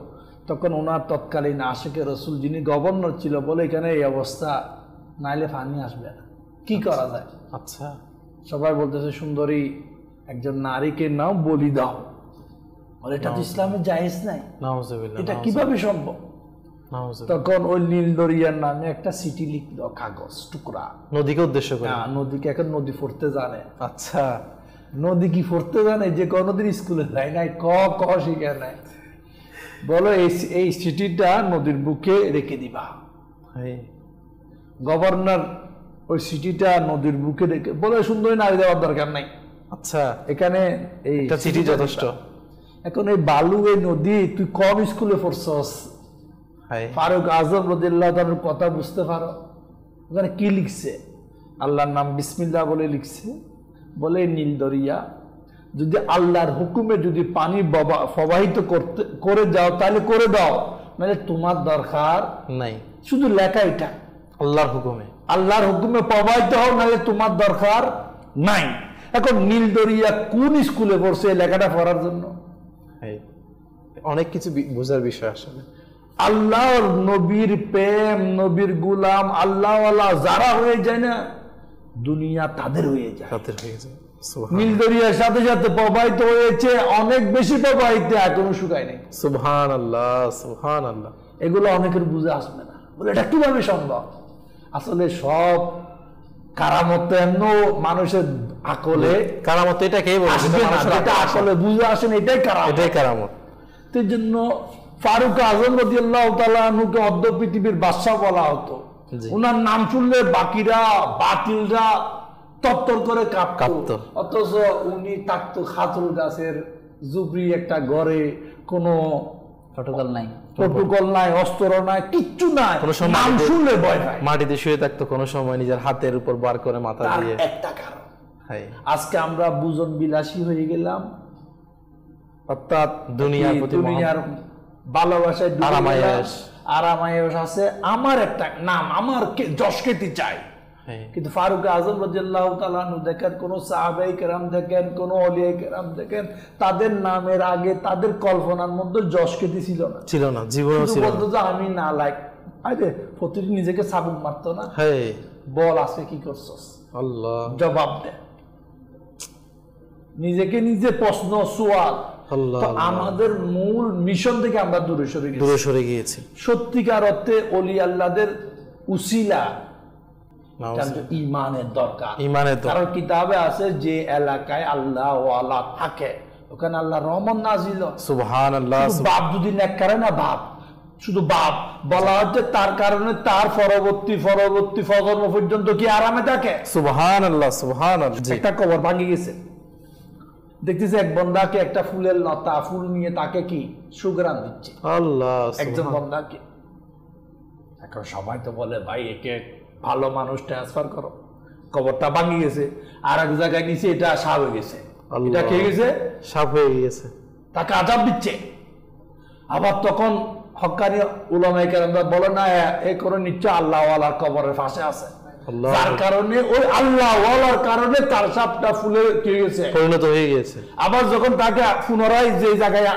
তখন ওনার তৎকালীন আশিকে রসুল যিনি গভর্নর ছিল বলে এখানে এই অবস্থা, নাইলে পানি আসবে না, কি করা যায়? আচ্ছা, সবাই বলতেছে সুন্দরী একজন নারীকে নাও বলি দাও, বলে এটা তো ইসলামে জায়েজ নাই, নাউজুবিল্লাহ, এটা কিভাবে সম্ভব? নাউজুবিল্লাহ। তখন ওই নীলদরিয়ার নামে একটা চিঠি লিখলো, কাগজ টুকরা, নদীকে উদ্দেশ্য করে? হ্যাঁ, নদীকে, এখন নদী পড়তে জানে। আচ্ছা, নদী কি পড়তে জানে? যে কোনোদিন স্কুলে যায় নাই, ক ক শিখে নাই, বলো এই চিঠিটা নদীর বুকে রেখে দিবা। গভর্নর ওই চিঠিটা নদীর বুকে রেখে বলে, সুন্দরী নারী দেওয়ার দরকার নাই, আচ্ছা, এখানে এই চিঠি যথেষ্ট। এখন এই বালু, এই নদী, তুই কম স্কুলে পড়ছস, ফারুক আজম রাদিয়াল্লাহু তাআলার কথা বুঝতে পারো? ওখানে কি লিখছে? আল্লাহর নাম বিসমিল্লাহ বলে লিখছে, বলে নীলদরিয়া যদি আল্লাহর হুকুমে যদি পানি প্রবাহিত করে যাও তাহলে করে দাও, নাহলে তোমার দরকার নাই। শুধু লেখা এটা, আল্লাহর হুকুমে, আল্লাহর হুকুমে প্রবাহিত হও, নাহলে তোমার দরকার নাই। এখন নীলদরিয়া কোন স্কুলে পড়ছে এই লেখাটা পড়ার জন্য? অনেক কিছু বোঝার বিষয় আসলে। আল্লাহর নবীর প্রেম, নবীর গুলাম, আল্লাহওয়ালা যারা হয়ে যায় না, দুনিয়া তাদের হয়ে যায়, তাদের হয়ে যায়। নীলদরিয়ার সাথে সাথে প্রবাহিত হয়েছে, অনেক বেশি প্রবাহিত, এখনো শুকায় নেই। সুবহানাল্লাহ, সুবহানাল্লাহ। এগুলো অনেকের বুঝে আসবে না, বলে এটা কিভাবে সম্ভব? আসলে সব কারামত এমন মানুষের আকলে, কারামত এটাকে আসলে বুঝে আসেন, এটাই কারামত, এটাই কারামত। এই জন্য ফারুক আজম রাদিয়াল্লাহু তাআলা আনহুকে অর্ধ পৃথিবীর বাদশা বলা হতো। ওনার নাম শুনলে বাকিরা, বাতিলরা তত্তর করে কাঁপতো, অথচ উনি থাকতো খাতুল গাছের জুবরি একটা ঘরে, কোনো প্রটোকল নাই, অস্ত্র নাই, কিচ্ছু নাই, নাম শুনলে ভয় পায়, মাটিতে শুয়ে থাকতো, কোনো সময় নিজের হাতের উপর বার করে মাথা দিয়ে। একটা কারণ, আজকে আমরা বুজন বিলাসী হয়ে গেলাম, অর্থাৎ দুনিয়ার ভালোবাসায় আরামায়েশ আছে, আমার একটা নাম, আমার যশ খ্যাতি চাই। কিন্তু ফারুক আজম রাদিয়াল্লাহু তাআলা আনহু দেখেন, কোন সাহাবায়ে কেরাম দেখেন, কোন আউলিয়া কেরাম দেখেন, তাদের নামের আগে তাদের কল্পনার মধ্যে যশ খ্যাতি ছিল না, জীবনে ছিল না। বলতো যে আমি না লাইক, আরে প্রতিদিন নিজেকে সাবুক মারতো না, বল আজকে কি করছস, আল্লাহ জবাব দে, নিজেকে নিজে প্রশ্ন সোয়াল। আমাদের মূল মিশন থেকে আমরা দূরে সরে গিয়েছি। সত্যিকার অর্থে ওলি আল্লাহদের উসিলা ইমানের দরকার। কারণ কিতাবে আছে যে এলাকায় আল্লাহ ওয়ালা থাকে ওখানে আল্লাহ রহমত নাজিল। সুবহানাল্লাহ। বাপ যদি নেক করে না, বাপ শুধু বাপ বলা হচ্ছে, তার কারণে তার পরবর্তী প্রজন্ম পর্যন্ত কি আরামে থাকে। সুবহানাল্লাহ, সুবহানাল্লাহ। একটা কবর ভাঙি গেছে, দেখতেছে এক বন্দাকে একটা ফুলের লতা, ফুল নিয়ে তাকে কি সুগ্রাণ দিচ্ছে আল্লাহ, একজন বন্দাকে। এখন সবাই তো বলে ভাই একে ভালো মানুষ ট্রান্সফার করো, কবরটা ভাঙি গেছে, আর এক জায়গায় নিচে এটা সাপ হয়ে গেছে, এটা কে গেছে, সাপ হয়ে গেছে, তাকে আযাব দিচ্ছে। আবার তখন হক্কানি উলামায়ে কেরামরা বলে না, এই করে নিশ্চয় আল্লাহ ওয়ালার কবরের পাশে আছে, যার কারণে ওই আল্লাহ ওয়ালার কারণে তার সাপটা ফুলে পরিণত হয়ে গেছে। আবার যখন তাকে পুনরায় যে জায়গায়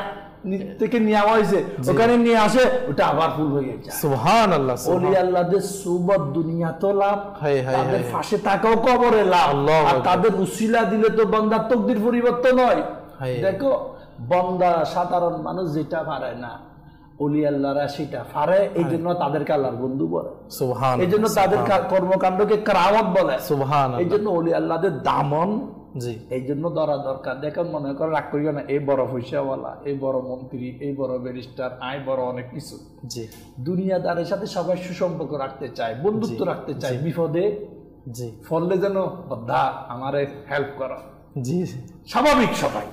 থেকে নিয়ে হয়েছে ওখানে নিয়ে আসে, ওটা আবার ফুল হয়ে গেছে। সুবহানাল্লাহ। ওলি আল্লাহদের সুবত দুনিয়া তো লাভ, তাদের পাশে থাকাও কবরে লাভ, আর তাদের উসিলা দিলে তো বান্দার তকদির পরিবর্তন হয়। দেখো বান্দা সাধারণ মানুষ যেটা পারে না, ওলি আল্লাহরা সেটা পারে, এই জন্য তাদেরকে আল্লাহর বন্ধু বলে। সুবহানাল্লাহ। এই জন্য তাদের কর্মকাণ্ডকে কারামত বলে। সুবহানাল্লাহ। এই জন্য ওলি আল্লাহদের দামন এই জন্য ধরা দরকার। দেখেন মনে করে রাগ করিও না, এই বড় পয়সাওয়ালা, এই বড় মন্ত্রী, এই বড় ব্যারিস্টার, আই বড় অনেক কিছু, দুনিয়াদারের সাথে সবাই সুসম্পর্ক রাখতে চায়, বন্ধুত্ব রাখতে চায়, বিপদে ফললে যেন বদ্ধা আমারে হেল্প করা, স্বাভাবিক সবাই।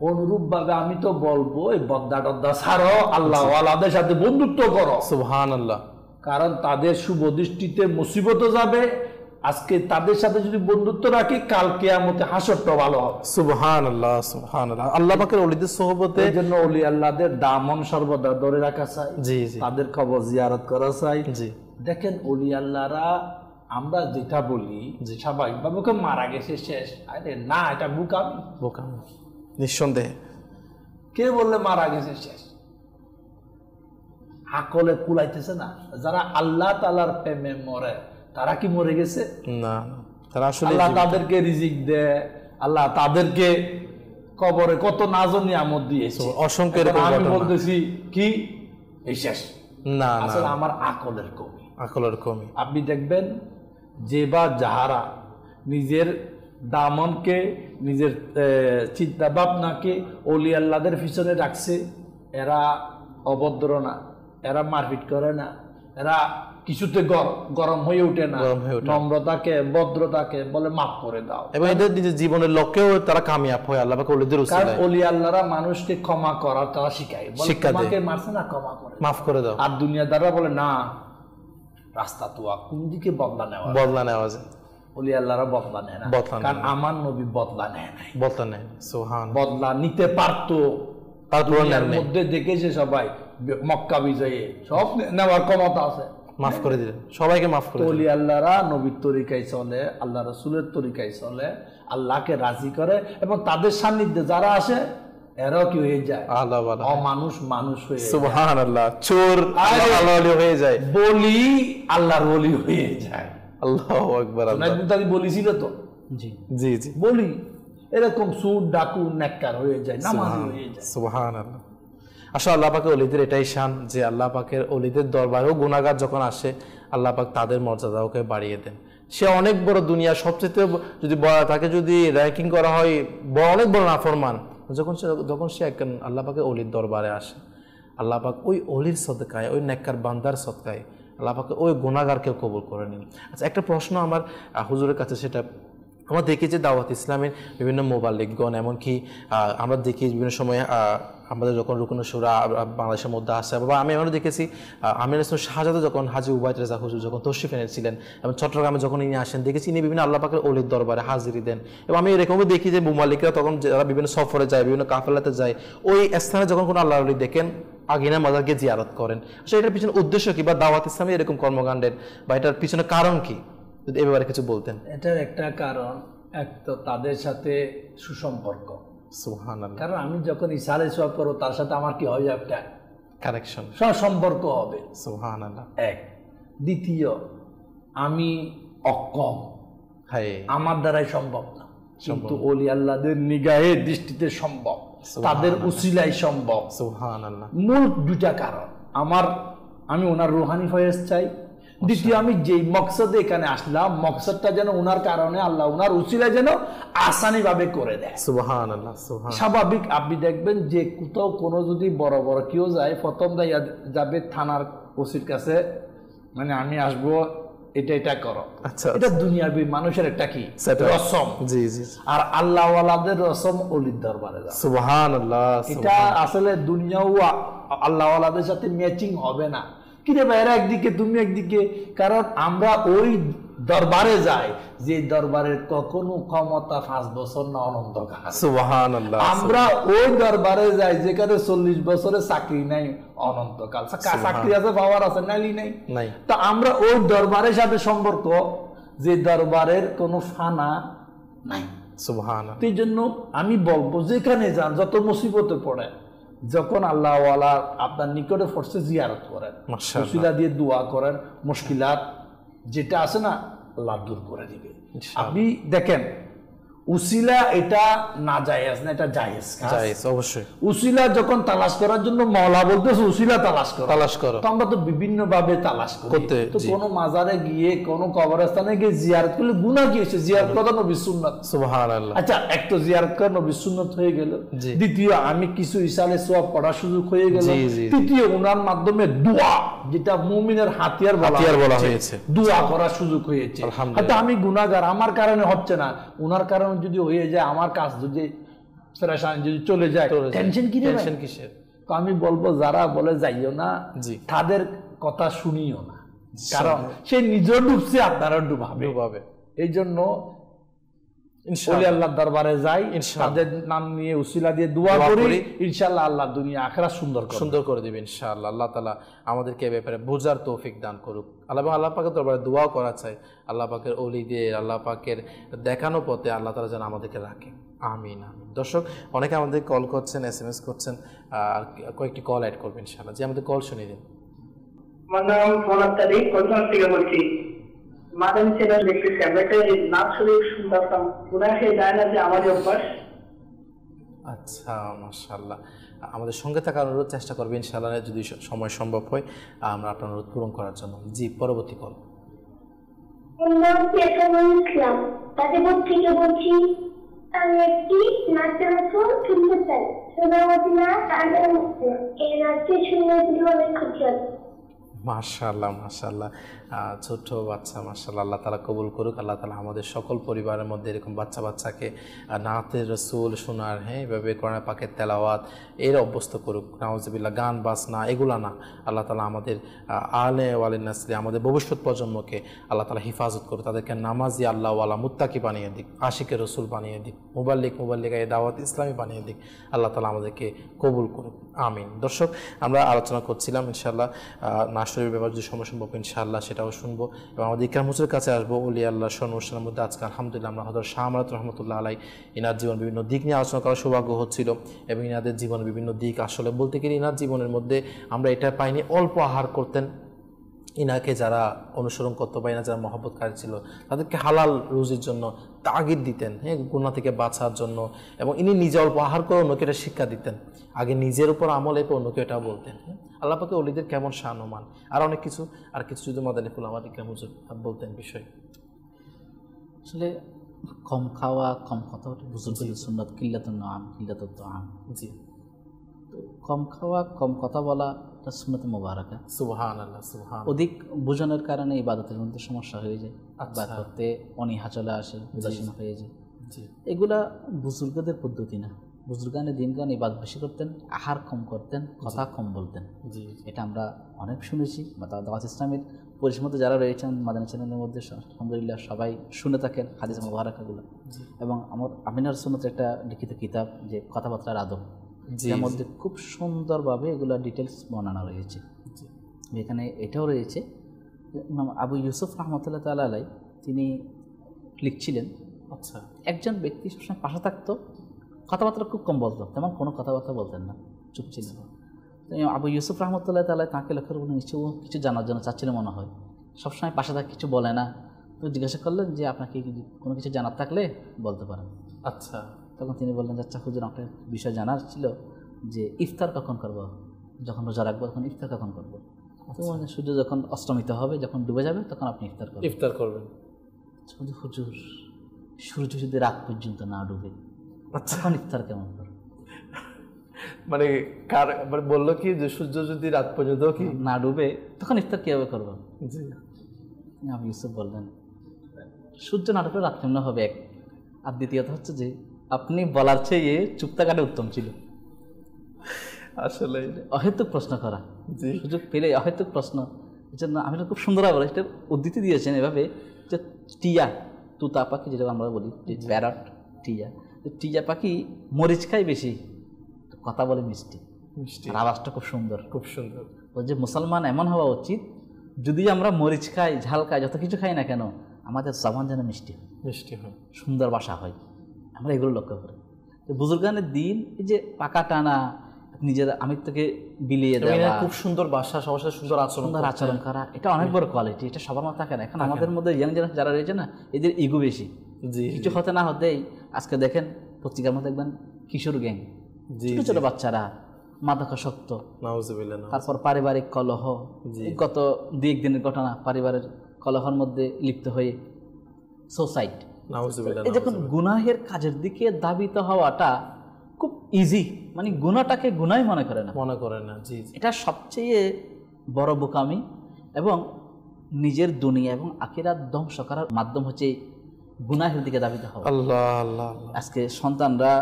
অনুরূপ ভাবে আমি তো বলবো এই বদ্দা টদ্দা ছাড়ো, আল্লাহ ওয়ালাদের সাথে বন্ধুত্ব করো। সুবহানাল্লাহ। কারণ তাদের শুভ দৃষ্টিতে মুসিবত যাবে, আজকে তাদের সাথে যদি বন্ধুত্ব রাখি, কাল কিয়ামতে হাসরটা ভালো হবে। সুবহানাল্লাহ, সুবহানাল্লাহ। আল্লাহ পাকের ওলিদের সোহবতে এই জন্য ওলি আল্লাহদের দামন সর্বদা ধরে রাখা চাই, তাদের কবর জিয়ারত করা চাই। দেখেন ওলি আল্লাহরা আমরা যেটা বলি যে স্বাভাবিকভাবে ওকে মারা গেছে শেষ, আরে না, এটা বোকামি। বোকামি নিঃসন্দেহে। কে বললে মারা গেছে শেষ? আকলে কুলাইতেছে না। যারা আল্লাহ তাআলার প্রেমে মরে তারা কি মরে গেছে? না, তারা আসলে আল্লাহ তাদেরকে রিজিক দেয়, আল্লাহ তাদেরকে কবরে কত নাজ নিয়ামত দিয়েছে, অসংখ্য। আমি বলতেছি কি এই শেষ? না, আসলে আমার আকলের কমি। আকলের কমি। আপনি দেখবেন যে বা যাহারা নিজের দামনকে, নিজের চিন্তা ভাবনাকে ওলি আল্লাহদের পিছনে রাখছে, এরা অভদ্র না, এরা মারপিট করে না, এরা কিছুতে গরম হয়ে ওঠে না, নম্রতাকে ভদ্রতাকে বলে মাফ করে দাও, এবং এদের নিজের জীবনের লক্ষ্যেও তারা কামিয়াব হয় আল্লাহ পাক ওলিদের উসিলায়। কারণ ওলি আল্লাহরা মানুষকে ক্ষমা করা তারা শিখায়, তোমাকে মারছে না, ক্ষমা করে মাফ করে দাও। আর দুনিয়াদাররা বলে না, রাস্তা তোয়া কোন দিকে বদলা নেওয়া যায়। ওলি আল্লাহরা বদলা নেয় না, কারণ আমার নবী বদলা নেয় নাই, বদলা নেয়। সুবহানাল্লাহ। বদলা নিতে পারতো, তার মধ্যে দেখেছে সবাই মক্কা বিজয়ে সব নেওয়ার ক্ষমতা আছে, মাফ করে দিলেন, সবাইকে মাফ করে দিলেন। ওলি আল্লাহরা নবীর তরিকায় চলে, আল্লাহ রাসূলের তরিকায় চলে, আল্লাহকে রাজি করে, এবং তাদের সান্নিধ্যে যারা আসে এরাও কি হয়ে যায়? অমানুষ মানুষ হয়ে যায়। সুবহানাল্লাহ। চোর আল্লাহর ওলি হয়ে যায়, বলি আল্লাহর ওলি হয়ে যায়। আল্লাহু আকবার। আল্লাহ বলেছিল তো, জি জি জি, বলি এরকম সুর ডাকু নেককার হয়ে যায়, নামাজি হয়ে যায়। সুবহানাল্লাহ। আসলে আল্লাহ পাকের ওলিদের এটাই শান যে আল্লাহ পাকের ওলিদের দরবারেও গুনাহগার যখন আসে আল্লাহ পাক তাদের মর্যাদাকে বাড়িয়ে দেন। সে অনেক বড় দুনিয়া সবচেয়ে যদি তাকে যদি র্যাঙ্কিং করা হয় অনেক বড় নাফরমান, যখন সে এক আল্লাহ পাকের ওলির দরবারে আসে, আল্লাহ পাক ওই ওলির সদকায়, ওই নেককার বান্দার সদকায় আল্লাহ পাক ওই গুনাহগারকেও কবুল করে নেন। আচ্ছা, একটা প্রশ্ন আমার হুজুরের কাছে, সেটা আমরা দেখি যে দাওয়াত ইসলামের বিভিন্ন মোবাল্লিগগণ, এমনকি আমরা দেখি বিভিন্ন সময় আমাদের যখন রুকনে শুরা বাংলাদেশের মধ্যে আসে, বা আমি এমনও দেখেছি আমির ইসলাম শাহজাদা যখন হাজী উবাইদ রেজা হুজুর যখন তশরিফ এনেছিলেন এবং চট্টগ্রামে যখন ইনি আসেন, দেখেছি ইনি বিভিন্ন আল্লাহ পাকের ওলির দরবারে হাজিরি দেন। এবং আমি এরকমও দেখি যে মোবাল্লিকরা তখন যারা বিভিন্ন সফরে যায়, বিভিন্ন কাফেলাতে যায়, ওই স্থানে যখন কোনো আল্লাহ ওলি দেখেন আগিনা মাজারকে জিয়ারত করেন। আসলে এটার পিছনে উদ্দেশ্য কি, বা দাওয়াত ইসলামের এরকম কর্মকাণ্ডের বা এটার পিছনে কারণ কি, যদি এ ব্যাপারে কিছু বলতেন। এটার একটা কারণ, এক তো তাদের সাথে সুসম্পর্ক। সুবহানাল্লাহ। কারণ আমি যখন ইশারা সওয়াব করব তার সাথে আমার কি হয়, একটা কানেকশন, সম্পর্ক হবে। সুবহানাল্লাহ। এক। দ্বিতীয়, আমি অক্ষম, আমার দ্বারাই সম্ভব না, কিন্তু ওলি আল্লাহদের নিগাহে দৃষ্টিতে সম্ভব, তাদের উসিলায় সম্ভব। সুবহানাল্লাহ। মূল দুটা কারণ, আমি ওনার রুহানি ফয়েজ চাই। দ্বিতীয়, আমি যেই মকসদে এখানে আসলাম, মকসদটা যেন ওনার কারণে আল্লাহ ওনার উসিলায় যেন আসানি ভাবে করে দেয়। সুবহানাল্লাহ। স্বাভাবিক আপনি দেখবেন যে কোথাও কোনো যদি বড় বড় কেউ যায়, প্রথম যাবে থানার ওসির কাছে, মানে আমি আসবো, এটা করো। আচ্ছা, এটা দুনিয়াবি মানুষের একটা কি রসম। জি জি। আর আল্লাহ ওয়ালাদের রসম ওলির দরবারে যাও। সুবহানাল্লাহ। এটা আসলে দুনিয়াও আল্লাহ ওয়ালাদের সাথে ম্যাচিং হবে না। কিরে ভাই, এরা একদিকে তুমি একদিকে, কারণ আমরা ওই দরবারে যাই যে দরবারের কখনো ক্ষমতা 5 বছর না, অনন্তকাল। সুবহানাল্লাহ। আমরা ওই দরবারে যাই যেখানে 40 বছরের চাকরি নাই, অনন্তকাল চাকরি আছে, পাওয়ার আছে, নাইলি নাই। তা আমরা ওই দরবারের সাথে সম্পর্ক যে দরবারের কোনো ফানা নাই। সুবহানাল্লাহ। এই জন্য আমি বলবো, যেখানে যান, যত মুসিবতে পড়ে, যখন আল্লাহ ওয়ালা আপনার নিকটে ফোর্সে জিয়ারত করেন, উসিলা দিয়ে দোয়া করেন, মুশকিলাত যেটা আছে না, আল্লাহ দূর করে দিবে। আপনি দেখেন, উসিলা এটা না জায়েজ না, এটা জায়েজ। অবশ্যই উসিলা যখন তালাশ করার জন্য মাওলা বলতেছে উসিলা তালাশ করো, তো আমরা তো বিভিন্ন ভাবে তালাশ করি। তো কোনো মাজারে গিয়ে, কোনো কবরস্থানে গিয়ে জিয়ারত করলে গুনাহ কি হয়েছে? জিয়ারত করা নবীর সুন্নাত। সুবহানাল্লাহ। আচ্ছা, এক তো জিয়ারত করা নবীর সুন্নাত হয়ে গেল। দ্বিতীয়, আমি কিছু ইসালে সওয়াব পড়ার সুযোগ হয়ে গেল। তৃতীয়, ওনার মাধ্যমে দোয়া, যেটা মুমিনের হাতিয়ার বলা হয়েছে, দোয়া করার সুযোগ হয়েছে। হয়তো আমি গুনাহগার, আমার কারণে হচ্ছে না, ওনার কারণে যদি হয়ে যায়, আমার কাজ যদি যদি চলে যায়, টেনশন কিসের? তো আমি বলবো, যারা বলে যাইও না, তাদের কথা শুনিও না, কারণ সে নিজেও ডুবছে, আপনারা ডুবাবে। এই জন্য ওলি আল্লাহর দরবারে যাই, তাদের নাম নিয়ে উসিলা দিয়ে দোয়া করি, ইনশাআল্লাহ আল্লাহ দুনিয়া আখিরাত সুন্দর করে দিবে ইনশাআল্লাহ। আল্লাহ তাআলা আমাদেরকে এ ব্যাপারে বোঝার তৌফিক দান করুক। আল্লাহ পাকের দরবারে দোয়া করা চাই, আল্লাহ পাকের ওলিদের, আল্লাহ পাকের দেখানো পথে আল্লাহ তাআলা যেন আমাদেরকে রাখে। আমিন আমিন। দর্শক অনেকে আমাদের কল করছেন, SMS করছেন, আর কয়েকটি কল অ্যাড করবেন ইনশাআল্লাহ। যে আমাদের কল শুনিয়ে দিন। আমার নাম ফোনাত তারিক, কলকাতা থেকে বলছি। মাদানী চ্যানেল দেখতেছি, আমরা নাচ শরীফ শুনতাম, ওনার সেই যায় না যে আমাদের অভ্যাস। আচ্ছা, মাশাআল্লাহ। আমাদের সঙ্গে থাকার অনুরোধ চেষ্টা করবেন ইনশাআল্লাহ, যদি সময় সম্ভব হয় আমরা আপনার অনুরোধ পূরণ করার জন্য। জি, পরবর্তী কল। ইসলাম তাদের থেকে বলছি, আমি একটি নাচের আসর শুনতে চাই। সোনামতি নাচ আগের মধ্যে এই নাচটি শুনে দিল অনেক খুশি। মাশাআল্লাহ মাশাআল্লাহ, ছোট্ট বাচ্চা, মাশাআল্লাহ। আল্লাহ তাআলা কবুল করুক। আল্লাহ তাআলা আমাদের সকল পরিবারের মধ্যে এরকম বাচ্চাকে নাতের রাসূল শোনার, এভাবে কোরআন পাকের তেলাওয়াত এর অভ্যস্ত করুক। নাউজুবিল্লাহ, গান বাজনা এগুলা না। আল্লাহ তাআলা আমাদের আলে ওয়ালিন নাসলি, আমাদের ভবিষ্যৎ প্রজন্মকে আল্লাহ তাআলা হিফাজত করুক, তাদেরকে নামাজি আল্লাহওয়ালা মুত্তাকি বানিয়ে দিক, আশিকের রাসূল বানিয়ে দিক, মুবাল্লিগা দাওয়াত ইসলামী বানিয়ে দিক। আল্লাহ তাআলা আমাদেরকে কবুল করুক, আমিন। দর্শক, আমরা আলোচনা করছিলাম ইনশাআল্লাহ নাশরীর ব্যাপারে, যদি সময় সম্ভব ইনশাআল্লাহ সেটাও শুনবো এবং আমাদের ইকরাম হুজুরের কাছে আসবো। ওলি আল্লাহ অনুষ্ঠানের মধ্যে আজকে আলহামদুলিল্লাহ আমরা হযরত শাহ আমানত রহমতুল্লাহ আলাই ইনার জীবন বিভিন্ন দিক নিয়ে আলোচনা করার সৌভাগ্য হচ্ছিল এবং ইনাদের জীবনের বিভিন্ন দিক, আসলে বলতে গেলে ইনার জীবনের মধ্যে আমরা এটা পাইনি, অল্প আহার করতেন। ইনাকে যারা অনুসরণ করতো বা ইনা যারা মহব্বতকারী ছিল তাদেরকে হালাল রুজির জন্য তাগিদ দিতেন, গুনাহ থেকে বাঁচার জন্য, এবং ইনি নিজে অল্প আহার করে অন্যকে এটা শিক্ষা দিতেন। আগে নিজের উপর আমল এরপর অন্যকে এটাও বলতেন। আল্লাহ পাকে ওলিদের কেমন শানমান, আর অনেক কিছু যদি মাদানী ফুল আমাদের কেমন বলতেন বিষয়। আসলে কম খাওয়া, কম কথা, বুজুর্গদের সুন্নাত, কিল্লাতুন নাম, কিল্লাতুত তাআম। জি, তো কম খাওয়া, কম কথা বলা, এটা সুন্নাতে মুবারাকা। সুবহানাল্লাহ, সুবহানাল্লাহ। অধিক বোঝানোর কারণে ইবাদতের মধ্যে সমস্যা হয়ে যায়, ইবাদত করতে অনীহা চলে আসে, উদাসীন হয়ে যায়। এগুলা বুজুর্গদের পদ্ধতি না। বুজুর্গানে দিনগান ইবাদত বেশি করতেন, আহার কম করতেন, কথা কম বলতেন। এটা আমরা অনেক শুনেছি। দাওয়াত ইসলামের পরিসীমাতে যারা রয়েছেন মাদানী চ্যানেলের মধ্যে আলহামদুলিল্লাহ সবাই শুনে থাকেন হাদিস মুবারাকাগুলো। এবং আমার আমিনার সুন্নাতের একটা লিখিত কিতাব যে কথাবার্তার আদব, যার মধ্যে খুব সুন্দরভাবে এগুলো ডিটেলস বর্ণনা রয়েছে। এখানে এটাও রয়েছে, ইমাম আবু ইউসুফ রহমতুল্লাহ তাআলা আলাই তিনি লিখছিলেন, আচ্ছা, একজন ব্যক্তি সবসময় পাশে থাকতো, কথাবার্তা খুব কম বলতো, তেমন কোনো কথাবার্তা বলতেন না, চুপ ছিলেন। আবু ইউসুফ রহমতুল্লাহ তাআলা তাঁকে লক্ষ্য করে নিশ্চয় ও কিছু জানার জন্য চাচ্ছিল মনে হয়, সবসময় পাশে থাকে, কিছু বলে না। তো জিজ্ঞাসা করলেন যে আপনাকে কোনো কিছু জানার থাকলে বলতে পারেন। আচ্ছা, তখন তিনি বললেন, আচ্ছা হুজুর, একটা বিষয় জানার ছিল যে ইফতার কখন করব, যখন রোজা রাখবো তখন ইফতার কখন করবো? তো মানে সূর্য যখন অস্তমিত হবে, যখন ডুবে যাবে তখন আপনি ইফতার করবেন। হুজুর, সূর্য যদি রাত পর্যন্ত না ডুবে তখন ইফতার কেমন করবো? মানে বললো কি যে সূর্য যদি রাত পর্যন্ত কি না ডুবে তখন ইফতার কিভাবে করবো? জি, আবু ইউসুফ বললেন, সূর্য না ডুবে রাত কেমন হবে এক, আর দ্বিতীয়ত হচ্ছে যে আপনি বলার চেয়ে চুপ থাকাটা উত্তম ছিল। আসলে অহেতুক প্রশ্ন করা, সুযোগ পেলে অহেতুক প্রশ্ন, এজন্য আমি খুব সুন্দর বলে এটার উদ্ধৃতি দিয়েছেন এভাবে যে টিয়া, তুতা পাখি যেটা আমরা বলি, যে প্যারট, টিয়া, টিয়া পাখি মরিচ খায় বেশি, কথা বলে মিষ্টি, আর আওয়াজটা খুব সুন্দর, খুব সুন্দর। যে মুসলমান এমন হওয়া উচিত, যদি আমরা মরিচ খাই, ঝাল খাই, যত কিছু খাই না কেন, আমাদের জবান যেন মিষ্টি হয়, সুন্দর ভাষা হয়, আমরা এগুলো লক্ষ্য করি। তো বুজুর্গানের দিন এই যে পাকা টানা, নিজের আমিত্বকে বিলিয়ে দেওয়া, খুব সুন্দর ভাষা, সবার সাথে সুন্দর আচরণ করা, এটা অনেক বড় কোয়ালিটি, এটা সবার মধ্যে থাকে না। এখন আমাদের মধ্যে ইয়াং জেনারেশন যারা রয়েছে না, এদের ইগো বেশি, কিছু হতে না হতেই আজকে দেখেন পত্রিকার মধ্যে দেখবেন কিশোর গ্যাং, ছোট ছোট বাচ্চারা মাদকাসক্ত, তারপর পারিবারিক কলহ, গত 2-1 দিনের ঘটনা, পারিবারিক কলহের মধ্যে লিপ্ত হয়ে সুসাইড। এই যখন গুনাহের কাজের দিকে ধাবিত হওয়াটা খুব ইজি, মানে গুনাহটাকে গুনাহই মনে করে না। জি, এটা সবচেয়ে বড় বোকামি এবং নিজের দুনিয়া এবং আখিরাত ধ্বংস করার মাধ্যম হচ্ছে গুনাহের দিকে ধাবিত হওয়া। আল্লাহ আল্লাহ, আজকে সন্তানরা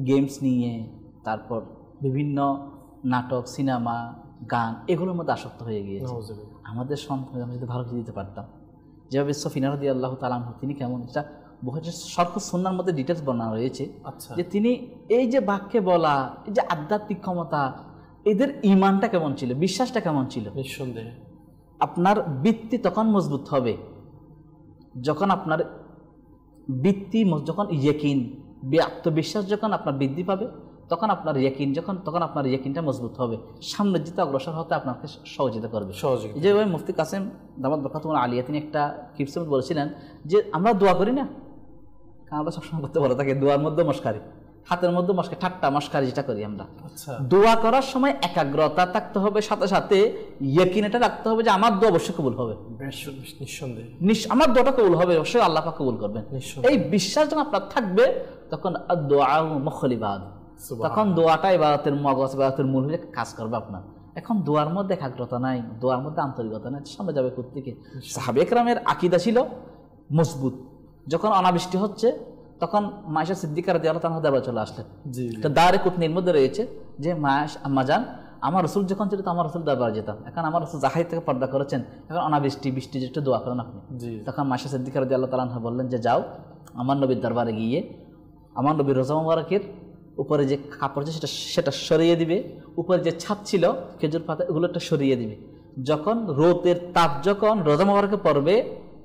গেমস নিয়ে, তারপর বিভিন্ন নাটক, সিনেমা, গান, এগুলোর মধ্যে আসক্ত হয়ে গিয়েছে। আমাদের সন্তান আমি যদি ভালো দিতে পারতাম, যেভাবে সফিনা রাদিয়াল্লাহু তাআলা আনহা তিনি কেমন একটা বুখারী শরহ সুন্নাহর মধ্যে ডিটেলস বর্ণনা রয়েছে আচ্ছা। যে তিনি এই যে বাক্যে বলা, এই যে আধ্যাত্মিক ক্ষমতা, এদের ঈমানটা কেমন ছিল, বিশ্বাসটা কেমন ছিল। নিঃসন্দেহে আপনার বৃত্তি তখন মজবুত হবে যখন আপনার বৃত্তি, যখন ইয়াকিন, আত্মবিশ্বাস যখন আপনার বৃদ্ধি পাবে, তখন আপনার ইয়াকিন তখন আপনার ইয়াকিনটা মজবুত হবে, সামনের দিকে অগ্রসর হতে আপনাকে সহযোগিতা করবে। যেভাবে মুফতি কাসেম দামাত বরকাতুহুল আলিয়া তিনি একটা কিপসে বলেছিলেন যে আমরা দোয়া করি না, আমরা সবসময় করতে বলে থাকে দোয়ার মধ্যে মস্কারি, হাতের মধ্যে মস্কারি, ঠাট্টা মস্কারি যেটা করি আমরা। দোয়া করার সময় একাগ্রতা থাকতে হবে, সাথে সাথে ইয়াকিন এটা রাখতে হবে যে আমার দোয়া অবশ্যই কবুল হবে, আমার দোয়াটা কবুল হবে, অবশ্যই আল্লাহ পাক কবুল করবেন। এই বিশ্বাস যখন আপনার থাকবে তখন দোয়া মুখল ইবাদত, তখন দোয়াটা ইবাদতের মগজ, ইবাদতের মূল হয়ে কাজ করবে আপনার। এখন দোয়ার মধ্যে একাগ্রতা নাই, দোয়ার মধ্যে আন্তরিকতা নাই, সামনে যাবে কোত্থেকে? সাহাবে কেরামের আকীদা ছিল মজবুত। যখন অনাবৃষ্টি হচ্ছে তখন মায়েশা সিদ্দিকা রাদিয়াল্লাহু তাআলা দেওয়া চলে আসলেন। তো দারে কুতনির মধ্যে রয়েছে যে আম্মা জান, আমার রসুল যখন ছিল তো আমার রসুল দরবারে যেতাম, এখন আমার রসুল জাহাজ থেকে পর্দা করেছেন, এখন অনাবৃষ্টি বৃষ্টি একটু দোয়া করেন আপনি। তখন মায়েশা সিদ্দিকা রাদিয়াল্লাহু তাআলা বললেন যে যাও আমার নবীর দরবারে গিয়ে আমার নবীর রোজা মুবারকের উপরে যে কাপড় সেটা সরিয়ে দিবে, উপরে যে ছাদ ছিল খেজুর পাতা এগুলো একটা সরিয়ে দিবে। যখন রোদের তাপ যখন রোজা মুবারকে পড়বে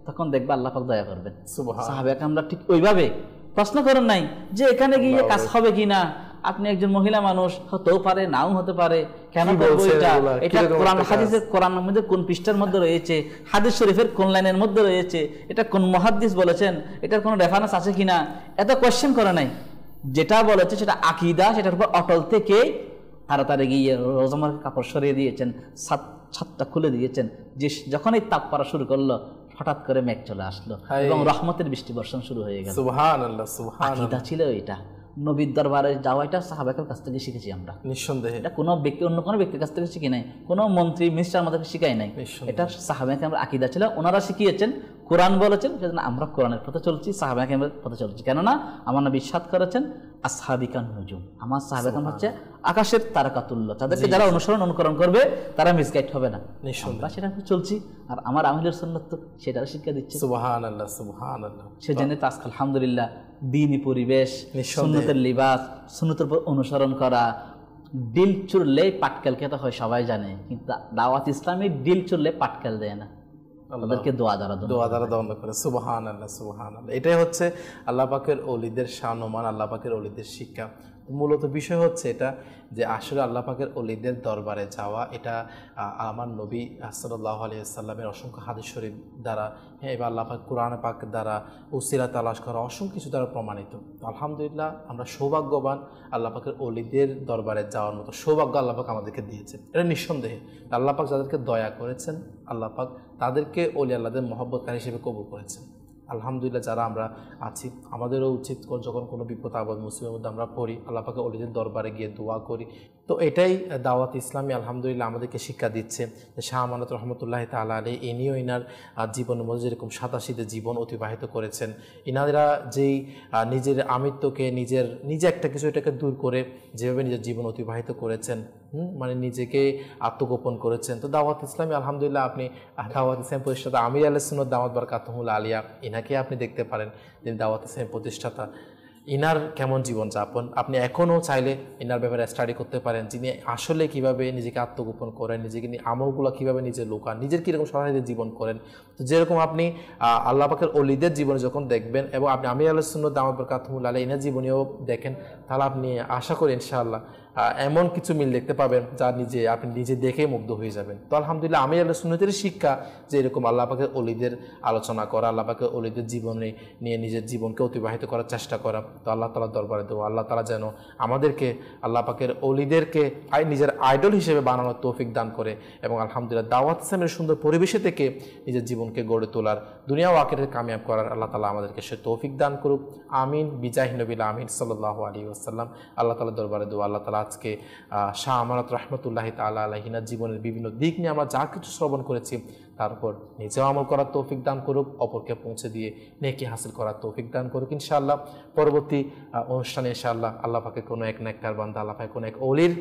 তখন দেখবে আল্লাহ পাক দয়া করবেন। সাহাবায়ে কেরামরা ঠিক ওইভাবে প্রশ্ন করেন নাই যে এখানে গিয়ে কাজ হবে কিনা, আপনি একজন মহিলা মানুষ, হতেও পারে নাও হতে পারে, কেন করবো এটা, এটা কোরআন হাদিসের কোরআনের মধ্যে কোন পৃষ্ঠার মধ্যে রয়েছে, হাদিস শরীফের কোন লাইনের মধ্যে রয়েছে, এটা কোন মুহাদ্দিস বলেছেন, এটার কোনো রেফারেন্স আছে কিনা, এত কোয়েশ্চেন করে নাই। যেটা বলেছে সেটা আকীদা, সেটার উপর অটল থেকে তাড়াতাড়ি গিয়ে রোজা মুবারকের কাপড় সরিয়ে দিয়েছেন, ছাদটা খুলে দিয়েছেন। যে যখন এই তাপ পড়া শুরু করলো হঠাৎ করে মেঘ চলে আসলো এবং রহমতের বৃষ্টি বর্ষণ শুরু হয়ে গেল। সুবহানাল্লাহ, সুবহানাল্লাহ। আকীদা ছিল এটা। নবীর দরবারে যাওয়া এটা সাহাবাদের কাছ থেকে শিখেছি আমরা, নিঃসন্দেহে। এটা কোনো ব্যক্তি অন্য কোনো ব্যক্তির কাছ থেকে শিখি নাই, কোনো মন্ত্রী মিনিস্টার আমাদেরকে শিখাই নাই, এটা সাহাবায়ে আমরা আকীদা ছিল, ওনারা শিখিয়েছেন, কোরআন বলেছেন, সেজন্য আমরা কোরআনের পথে চলছি, সাহাবায়ে কেরামের পথে চলছি। কেননা আমার নবী ইরশাদ করেছেন আসহাবিকান নুজুম, আমার সাহাবায়ে কেরাম হচ্ছে আকাশের তারকাতুল্য, তাদেরকে যারা অনুকরণ করবে তারা মিসগাইড হবে না। আমরা সেটা চলছি, আর আমার আহলে সুন্নাত তো সেটার শিক্ষা দিচ্ছে। সুবহানাল্লাহ, সুবহানাল্লাহ। সেজন্য তো আজকে আলহামদুলিল্লাহ দ্বীনি পরিবেশ, সুন্নতের লিবাস, সুন্নতের উপর অনুসরণ করা। ডিল চুরলে পাটকেল খেতে হয় সবাই জানে, কিন্তু দাওয়াত ইসলামী ডিল চুরলে পাটকেল দেয় না, ওদেরকে দোয়া দ্বারা দণ্ড করে। সুবহানাল্লাহ, সুবহানাল্লাহ। এটাই হচ্ছে আল্লাহ পাকের ওলিদের শান-মান, আল্লাহ পাকের ওলিদের শিক্ষা। মূলত বিষয় হচ্ছে এটা যে আসলে আল্লাহ পাকের ওলিদের দরবারে যাওয়া, এটা আমার নবী সাল্লাল্লাহু আলাইহি ওয়াসাল্লামের অসংখ্য হাদিস শরীফ দ্বারা, হ্যাঁ, এবার আল্লাহ পাক কোরআন পাক দ্বারা, উসিলা তালাশ করা, অসংখ্য কিছু দ্বারা প্রমাণিত। আলহামদুলিল্লাহ আমরা সৌভাগ্যবান, আল্লাহ পাকের ওলিদের দরবারে যাওয়ার মতো সৌভাগ্য আল্লাহ পাক আমাদেরকে দিয়েছেন, এটা নিঃসন্দেহে। আল্লাহ পাক যাদেরকে দয়া করেছেন আল্লাহ পাক তাদেরকে ওলি আল্লাহদের মহব্বতকারী হিসেবে কবুল করেছেন। আলহামদুলিল্লাহ যারা আমরা আছি আমাদেরও উচিত যখন কোনো বিপদ আপদ মুসিবতের মধ্যে আমরা পড়ি আল্লাহ পাকের ওলিদের দরবারে গিয়ে দোয়া করি। তো এটাই দাওয়াত ইসলামী আলহামদুলিল্লাহ আমাদেরকে শিক্ষা দিচ্ছে। শাহ আমানত রহমতুল্লাহ তাআলা আলাইহি ইনিও ইনার জীবনের মধ্যে যেরকম সাদাসিধে জীবন অতিবাহিত করেছেন, ইনারা যেই নিজের আমিত্বকে নিজে একটা কিছু এটাকে দূর করে যেভাবে নিজের জীবন অতিবাহিত করেছেন, মানে নিজেকে আত্মগোপন করেছেন। তো দাওয়াত ইসলামী আলহামদুলিল্লাহ আপনি দাওয়াত ইসলাম প্রতিষ্ঠাতা আমির আহলে সুন্নাত দামাত বরকাতুহুল আলিয়া, ইনাকে আপনি দেখতে পারেন, তিনি দাওয়াত ইসলাম প্রতিষ্ঠাতা। ইনার কেমন জীবনযাপন আপনি এখনও চাইলে ইনার ব্যাপারে স্টাডি করতে পারেন, যিনি আসলে কিভাবে নিজেকে আত্মগোপন করেন, নিজেকে আমলগুলো কীভাবে নিজে লুকান, নিজের কীরকম সহায়তা জীবন করেন। তো যেরকম আপনি আল্লাহ পাকের ওলিদের জীবনে যখন দেখবেন এবং আপনি আমির আহলে সুন্নাত দামাত বরকাতুহুল আলিয়া ইনার জীবনেও দেখেন, তাহলে আপনি আশা করি ইনশাআল্লাহ এমন কিছু মিল দেখতে পাবেন যা আপনি নিজে দেখে মুগ্ধ হয়ে যাবেন। তো আলহামদুলিল্লাহ আমির আহলে সুন্নাতের শিক্ষা যে এরকম আল্লাহ পাকের ওলিদের আলোচনা করা, আল্লাহ পাকের ওলিদের জীবনে নিয়ে নিজের জীবনকে অতিবাহিত করার চেষ্টা করা। তো আল্লাহ তাআলার দরবারে দেবো আল্লাহ তাআলা যেন আমাদেরকে আল্লাহ পাকের ওলিদেরকে নিজের আইডল হিসেবে বানানোর তৌফিক দান করে এবং আলহামদুলিল্লাহ দাওয়াত ইসলামের সুন্দর পরিবেশে থেকে নিজের জীবনকে গড়ে তোলার, দুনিয়া ও আখিরাতে কামিয়াব করার আল্লাহ তাআলা আমাদেরকে সে তৌফিক দান করুক। আমিন। বিজাহি নবিল আমিন সাল্লাল্লাহু আলাইহি ওয়াসাল্লাম। আল্লাহ তাআলার দরবারে দেবো আল্লাহ তাআলা আজকে শাহ আমানত রহমতুল্লাহ তাআলা আলাইহিনার জীবনের বিভিন্ন দিক নিয়ে আমরা যা কিছু শ্রবণ করেছি তার উপর নিজেও আমল করার তৌফিক দান করুক, অপরকে পৌঁছে দিয়ে নেকি হাসিল করার তৌফিক দান করুক ইনশাআল্লাহ। পরবর্তী পরবর্তী অনুষ্ঠানে ইনশাআল্লাহ আল্লাহ পাকে কোনো এক নেককার বান্দা, আল্লাহ পাকে কোনো এক ওলির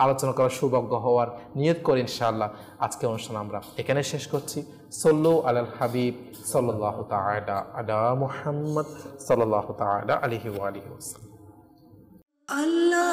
আলোচনা করার সৌভাগ্য হওয়ার নিয়ত করে ইনশাআল্লাহ আজকে অনুষ্ঠান আমরা এখানে শেষ করছি। সল্লু আলাল হাবিব সাল্লাল্লাহু তাআলা আলা মুহাম্মদ সাল্লাল্লাহু তাআলা আলাইহি ওয়া আলিহি ওয়াসাল্লাম। আল্লাহ